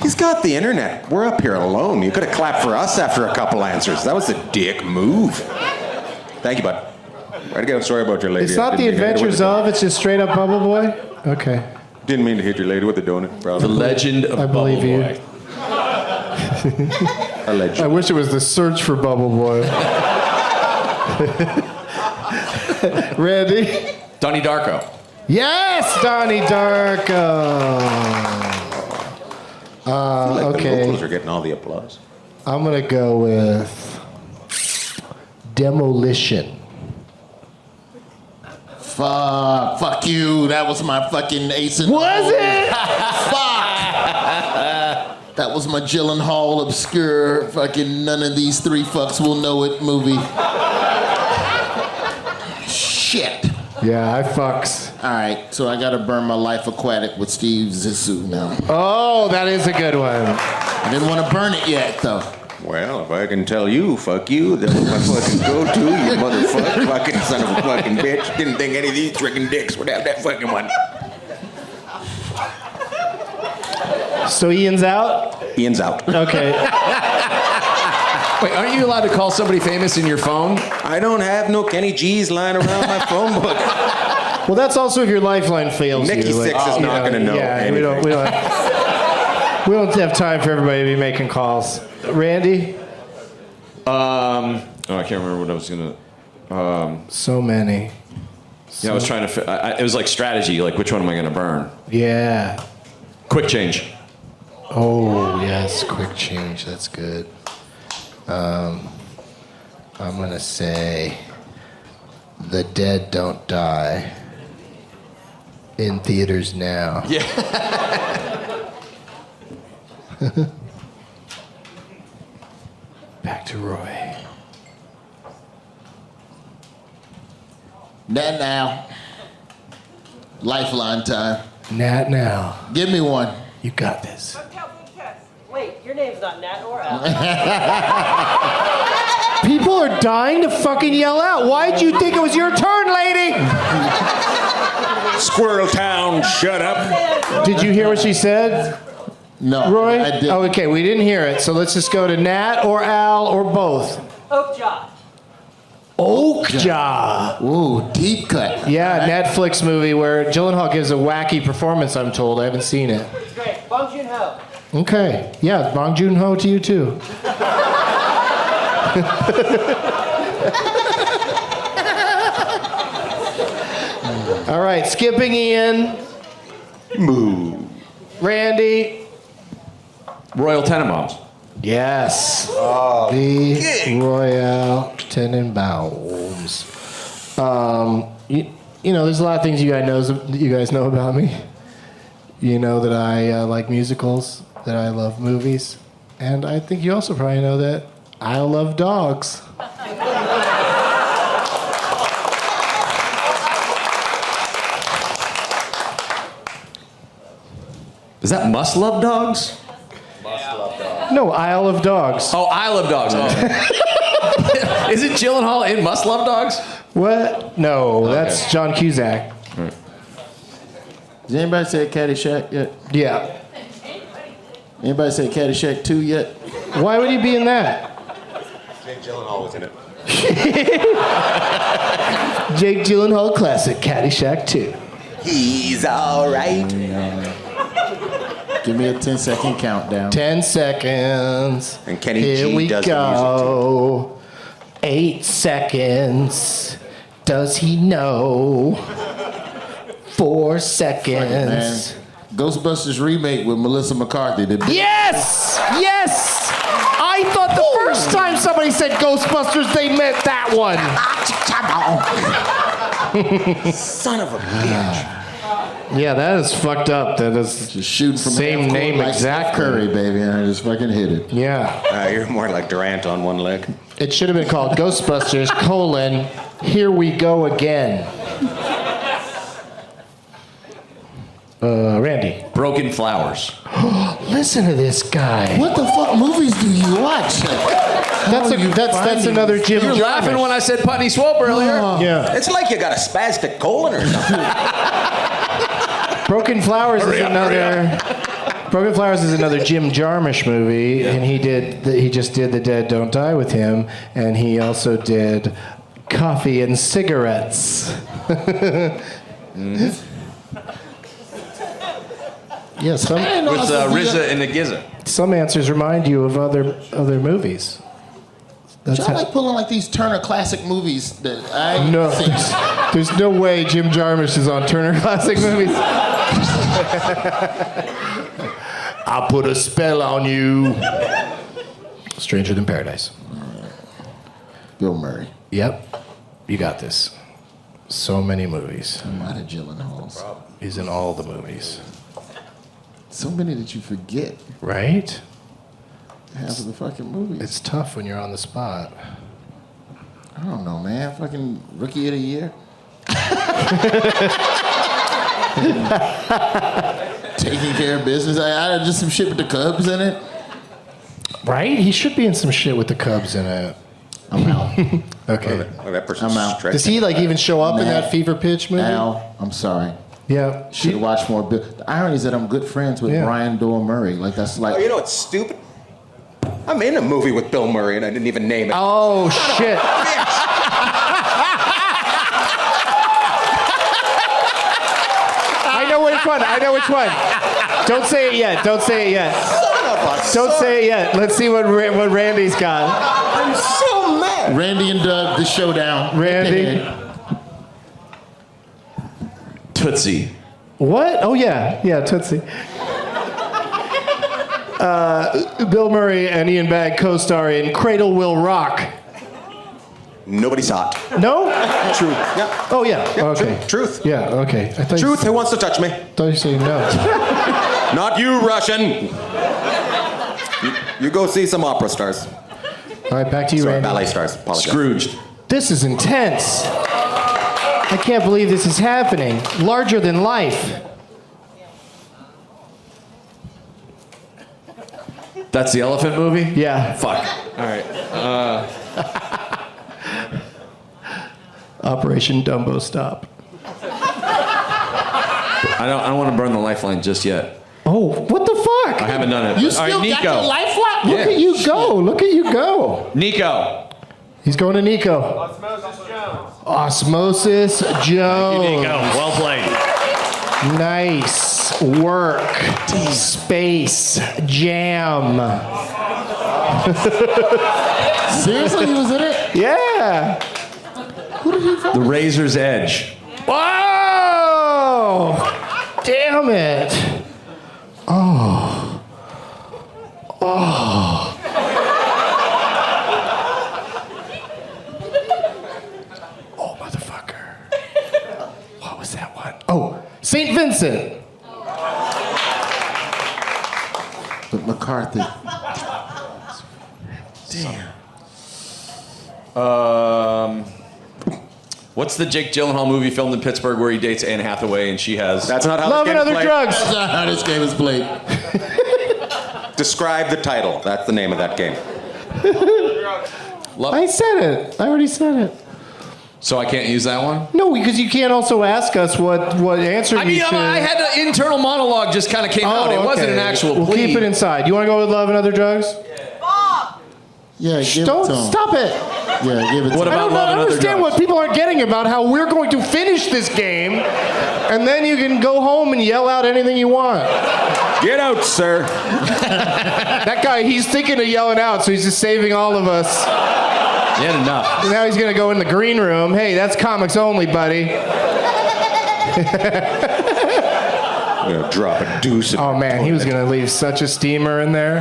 He's got the internet. We're up here alone. You could have clapped for us after a couple answers. That was a dick move. Thank you, bud. Way to go. Sorry about your lady. It's not I the didn't mean to hit her Adventures with of, it's just straight up Bubble Boy? Okay. Didn't mean to hit your lady with the donut. The Probably. legend of I believe Bubble you. Boy. Alleged. I wish it was the search for Bubble Boy. Randy? Donnie Darko. Yes, Donnie Darko. The Okay, locals are getting all the applause. I'm gonna go with Demolition. Fuck you. That was my fucking ace in the Was hole. it? Fuck. That was my Gyllenhaal obscure fucking none of these three fucks will know it movie. Shit. Yeah, I fucks. All right, so I gotta burn my life aquatic with Steve Zissou now. Oh, that is a good one. I didn't want to burn it yet, though. Well, if I can tell you, fuck you, that's my fucking go-to, you motherfucker, fucking son of a fucking bitch. Didn't think any of these tricking dicks would have that fucking one. So Ian's out? Ian's out. Okay. Wait, aren't you allowed to call somebody famous in your phone? I don't have no Kenny G's lying around my phone book. Well, that's also if your lifeline fails Nikki you. Sixx is not gonna know Yeah, anything. we don't have time for everybody to be making calls. Randy? Oh, I can't remember what I was gonna. So many. Yeah, I was trying to. It was like strategy. Like, which one am I gonna burn? Yeah. Quick change. Oh, yes, quick change. That's good. I'm going to say The Dead Don't Die in theaters now. Yeah. Back to Roy. Not now. Lifeline time. Nat now. Give me one. You got this. Wait, your name's not Nat or Al. People are dying to fucking yell out. Why'd you think it was your turn, lady? Squirrel Town, shut up. Did you hear what she said, No, Roy? I did. Oh, okay, we didn't hear it. So let's just go to Nat or Al or both. Oakjaw. Oakjaw. Ooh, deep cut. Yeah, Netflix movie where Gyllenhaal gives a wacky performance, I'm told. I haven't seen it. It's great. Bong Joon-ho. Okay. Yeah, Bong Joon-ho to you, too. All right, skipping Ian. Moo. Randy. Royal Tenenbaums. Yes. The Royale Tenenbaums. You know, there's a lot of things you guys know about me. You know that I like musicals, that I love movies, and I think you also probably know that I love dogs. Is that Must Love Dogs? No, Isle of Dogs. Oh, I Love Dogs. Oh. Is it Gyllenhaal in Must Love Dogs? What? No, that's John Cusack. Did anybody say Caddyshack yet? Yeah. Anybody say Caddyshack 2 yet? Why would he be in that? Jake Gyllenhaal was in it. Jake Gyllenhaal classic, Caddyshack 2. He's all right. Give me a 10-second countdown. 10 seconds. And Kenny Here G we does the go. 8 seconds. Does he know? 4 seconds. Ghostbusters remake with Melissa McCarthy. Yes! Yes! I thought the first time somebody said Ghostbusters, they meant that one. Son of a bitch. Yeah, that is fucked up. That is Just shooting from same half court name like Steph exactly. Curry, baby, and I just fucking hit it. Yeah. You're more like Durant on one leg. It should have been called Ghostbusters, Here We Go Again. Randy. Broken Flowers. Listen to this guy. What the fuck movies do you watch? That's another Jim You were Jarmusch. laughing when I said Putney Swope earlier. Yeah. It's like you got a spastic colon or something. Broken Flowers is another. Broken Flowers is another Jim Jarmusch movie, and he just did The Dead Don't Die with him, and he also did Coffee and Cigarettes. Yeah, some With RZA and the Gizza. some answers remind you of other movies. That's Y'all like pulling like these Turner Classic movies that I no, think. there's no way Jim Jarmusch is on Turner Classic Movies. I'll put a spell on you. Stranger Than Paradise. Bill Murray. Yep, you got this. So many movies. A lot of Gyllenhaals. He's in all the movies. So many that you forget Right? half of the fucking movies. It's tough when you're on the spot. I don't know, man. Fucking Rookie of the Year. Taking Care of Business. I just some shit with the Cubs in it. Right? He should be in some shit with the Cubs in it. I'm out. Okay. Oh, that person's I'm out. Does he like even show up in that Fever Pitch movie? Al, I'm sorry. Yeah. Should have watched more. The irony is that I'm good friends with Yeah. Brian Doyle Murray. Like that's like. Oh, you know what's stupid? I'm in a movie with Bill Murray and I didn't even name it. Oh shit. I know which one. I know which one. Don't say it yet. Don't say it yet. Don't say it yet. Let's see what Randy's got. I'm so mad. Randy and Doug, the showdown. Randy. Tootsie. What? Oh yeah, yeah, Tootsie. Bill Murray and Ian Bagg co-star in Cradle Will Rock. Nobody saw it. No? True. Yeah. Oh yeah. Okay. Truth. Yeah. Okay. I thought Truth. Who wants to touch me? thought you said no. Not you, Russian. You go see some opera stars. All right, back to you, Sorry, Randy. ballet stars. Apologize. Scrooged. This is intense. I can't believe this is happening. Larger than life. That's the elephant movie? Yeah. Fuck. All right. Operation Dumbo Stop. I don't want to burn the lifeline just yet. Oh, what the fuck? I haven't done it. You All still right, got Nico. your lifeline? Look at you go. Look at you go. Nico. He's going to Nico. Osmosis Jones. Osmosis Jones. Nico. Well played. Nice work. Space Jam. Seriously, he was in it? Yeah. Who did he The Razor's Edge. Whoa! Damn it. Oh. Oh. Oh, motherfucker. What was that one? Oh, St. Vincent. But McCarthy. Damn. What's the Jake Gyllenhaal movie filmed in Pittsburgh where he dates Anne Hathaway and she has... That's not how Love this and game is Other played. Drugs. That's not how this game is played. Describe the title. That's the name of that game. I said it. I already said it. So I can't use that one? No, because you can't also ask us what answer I mean, you should. I had an internal monologue just kind of came out. It wasn't an actual We'll plea. keep it inside. You want to go with Love and Other Drugs? Yeah, give Don't it to him. stop it. Yeah, give it to What him. I about don't Love and Other understand Drugs? what people aren't getting about how we're going to finish this game, and then you can go home and yell out anything you want. Get out, sir. That guy, he's thinking of yelling out, so he's just saving all of us. You had enough. And now he's going to go in the green room. Hey, that's comics only, buddy. gonna drop a deuce. In Oh the man, he was toilet. gonna leave such a steamer in there.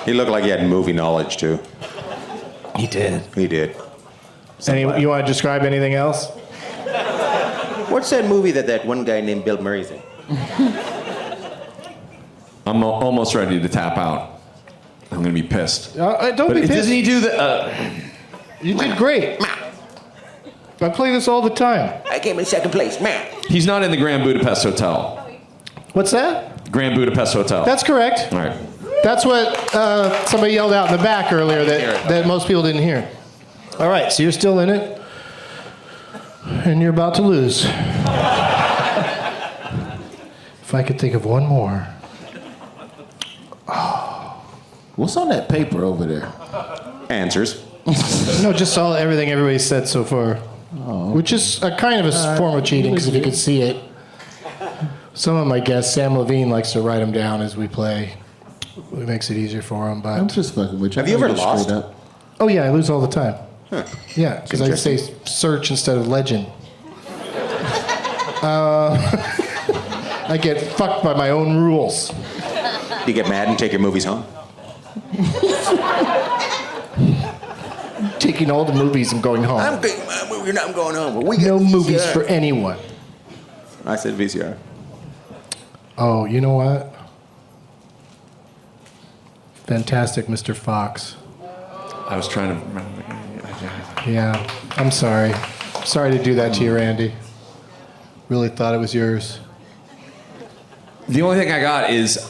He looked like he had movie knowledge too. He did. He did. You want to describe anything else? What's that movie that one guy named Bill Murray's in? I'm almost ready to tap out. I'm gonna be pissed. Don't But be pissed. doesn't he do the? You did great. I play this all the time. I came in second place, man. He's not in the Grand Budapest Hotel. What's that? Grand Budapest Hotel. That's correct. All right. That's what somebody yelled out in the back earlier that most people didn't hear. All right, so you're still in it, and you're about to lose. If I could think of one more. What's on that paper over there? Answers. No, just everything everybody said so far. Which is a kind of a form of cheating, because if you could see it. Some of my guests, Sam Levine likes to write them down as we play. It makes it easier for him, I'm but... just fucking with you. Have you ever I'm lost? straight up. Oh yeah, I lose all the time. Huh. Yeah, because I say search instead of legend. I get fucked by my own rules. Do you get mad and take your movies home? Taking all the movies and going home. I'm taking my movie and I'm going home. But we No got movies VCR. for anyone. I said VCR. Oh, you know what? Fantastic, Mr. Fox. I was trying to remember. Yeah, I'm sorry. Sorry to do that to you, Randy. Really thought it was yours. The only thing I got is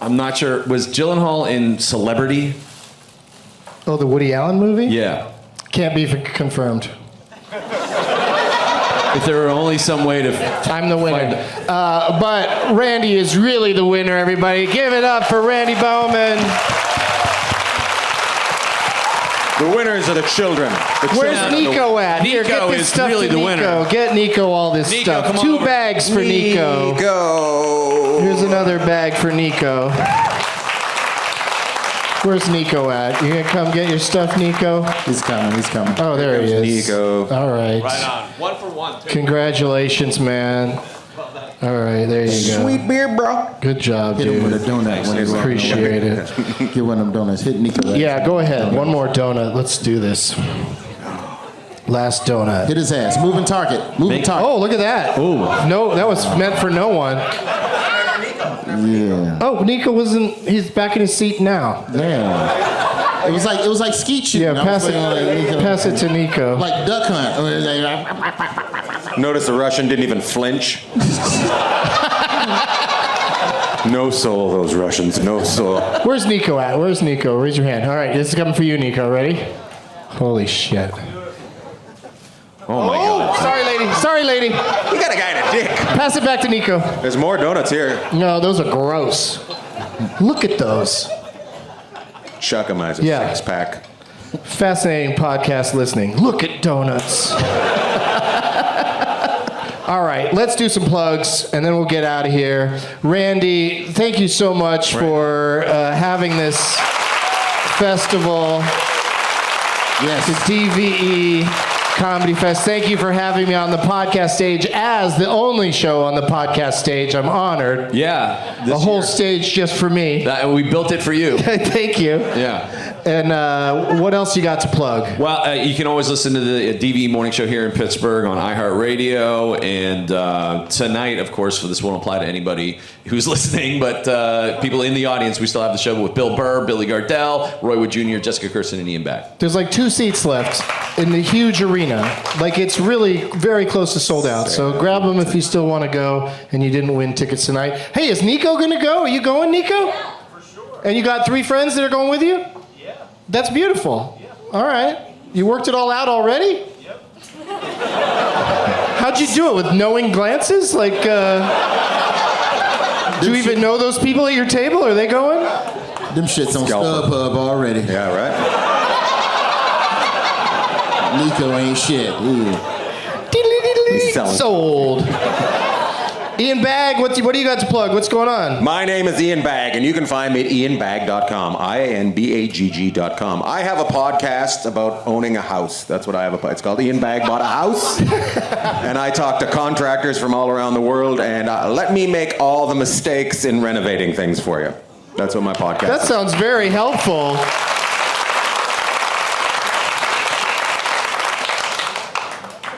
I'm not sure. Was Gyllenhaal in Celebrity? Oh, the Woody Allen movie? Yeah. Can't be confirmed. If there were only some way to. I'm the winner. find- But Randy is really the winner, everybody. Give it up for Randy Baumann. The winners are the children. The Where's children. Nico at? Here, get Nico this is stuff really to the Nico. winner. Get Nico all this Nico, stuff. come on 2 over. bags for Nico. Go. Here's another bag for Nico. Where's Nico at? You gonna come get your stuff, Nico? He's coming. He's coming. Oh, there he is. Nico. All right. Right on. 1 for 1. Congratulations, man. All right, there you go. Sweet beer, bro. Good job, Hit him with a dude. donut when he's Appreciate it. Get one of them donuts. Hit Nico. Yeah, go ahead. One more donut. Let's do this. Last donut. Hit his ass. Moving target. Moving target. Oh, look at that. Oh, no, that was meant for no one. Yeah. Oh, Nico wasn't. He's back in his seat now. Yeah. It was like skeet shooting. Yeah, I was thinking like Nico. pass it to Nico. Like duck hunt. Notice the Russian didn't even flinch. No soul, those Russians. No soul. Where's Nico at? Where's Nico? Raise your hand. All right, this is coming for you, Nico. Ready? Holy shit. Oh my God. Sorry, lady. Sorry, lady. You got a guy in a dick. Pass it back to Nico. There's more donuts here. No, those are gross. Look at those. Chuck 'em as a Yeah. 6-pack. Fascinating podcast listening. Look at donuts. All right, let's do some plugs, and then we'll get out of here. Randy, thank you so much for having this festival, Yes. the DVE Comedy Fest. Thank you for having me on the podcast stage as the only show on the podcast stage. I'm honored. Yeah. A this whole year. stage just for me. We built it for you. Thank you. Yeah. And what else you got to plug? Well, you can always listen to the DVE Morning Show here in Pittsburgh on iHeartRadio. And tonight, of course, for this won't apply to anybody who's listening, but people in the audience, we still have the show with Bill Burr, Billy Gardell, Roy Wood Jr., Jessica Kirsten, and Ian Bagg. There's like 2 seats left in the huge arena. Like it's really very close to sold out. So grab them if you still want to go and you didn't win tickets tonight. Hey, is Nico going to go? Are you going, Nico? For sure. And you got 3 friends that are going with you? Yeah. That's beautiful. Yeah. All right. You worked it all out already? Yep. How'd you do it? With knowing glances? Like, do you even know those people at your table? Are they going? Them shits on Scalper. StubHub already. Yeah, right? Nico ain't shit. Ooh. He's selling. Sold. Ian Bagg, what do you got to plug? What's going on? My name is Ian Bagg, and you can find me at ianbagg.com, IANBAGG.com. I have a podcast about owning a house. That's what I have. It's called Ian Bagg Bought a House. And I talk to contractors from all around the world, and let me make all the mistakes in renovating things for you. That's what my podcast That is. sounds very helpful.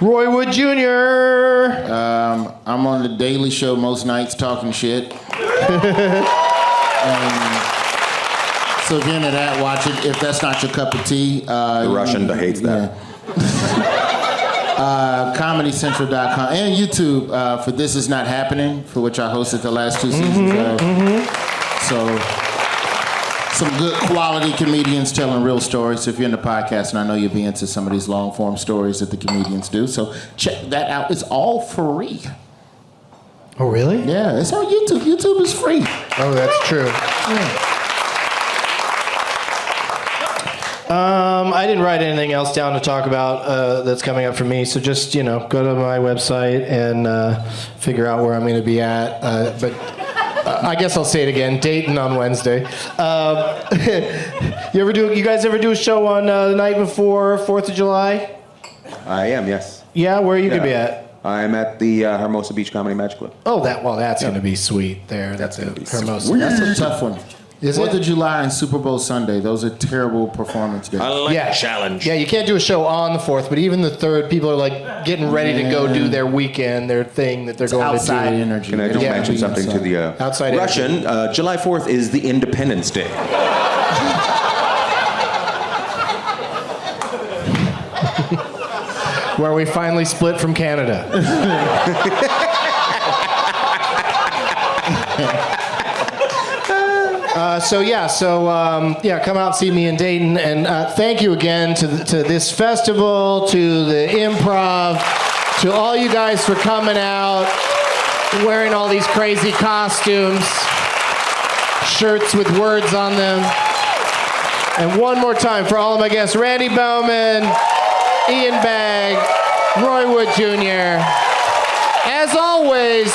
Roy Wood Jr. I'm on the Daily Show most nights talking shit. So if you're into that, watch it. If that's not your cup of tea, The Russian hates that. ComedyCentral.com and YouTube for This Is Not Happening, for which I hosted the last 2 seasons of. So some good quality comedians telling real stories. So if you're into podcasts, and I know you'll be into some of these long form stories that the comedians do, so check that out. It's all free. Oh, really? Yeah, it's on YouTube. YouTube is free. Oh, that's true. I didn't write anything else down to talk about that's coming up for me, so just, go to my website and figure out where I'm going to be at. But I guess I'll say it again, Dayton on Wednesday. You guys ever do a show on the night before 4th of July? I am, yes. Yeah, where are you going to be at? I'm at the Hermosa Beach Comedy Magic Club. Oh, that's going to be sweet there. That's gonna be Hermosa. That's a tough one. Is 4th it? of July and Super Bowl Sunday, those are terrible performance days. I like Yeah. a challenge. Yeah, you can't do a show on the 4th, but even the 3rd, people are like getting ready to go do their weekend, their thing that they're going Outside to do. energy. Can I just Yeah. mention something to the Outside Russian? July 4th is the Independence Day. Where we finally split from Canada. Come out and see me in Dayton, and thank you again to this festival, to the improv, to all you guys for coming out, wearing all these crazy costumes, shirts with words on them. And one more time for all of my guests, Randy Baumann, Ian Bagg, Roy Wood Jr. As always,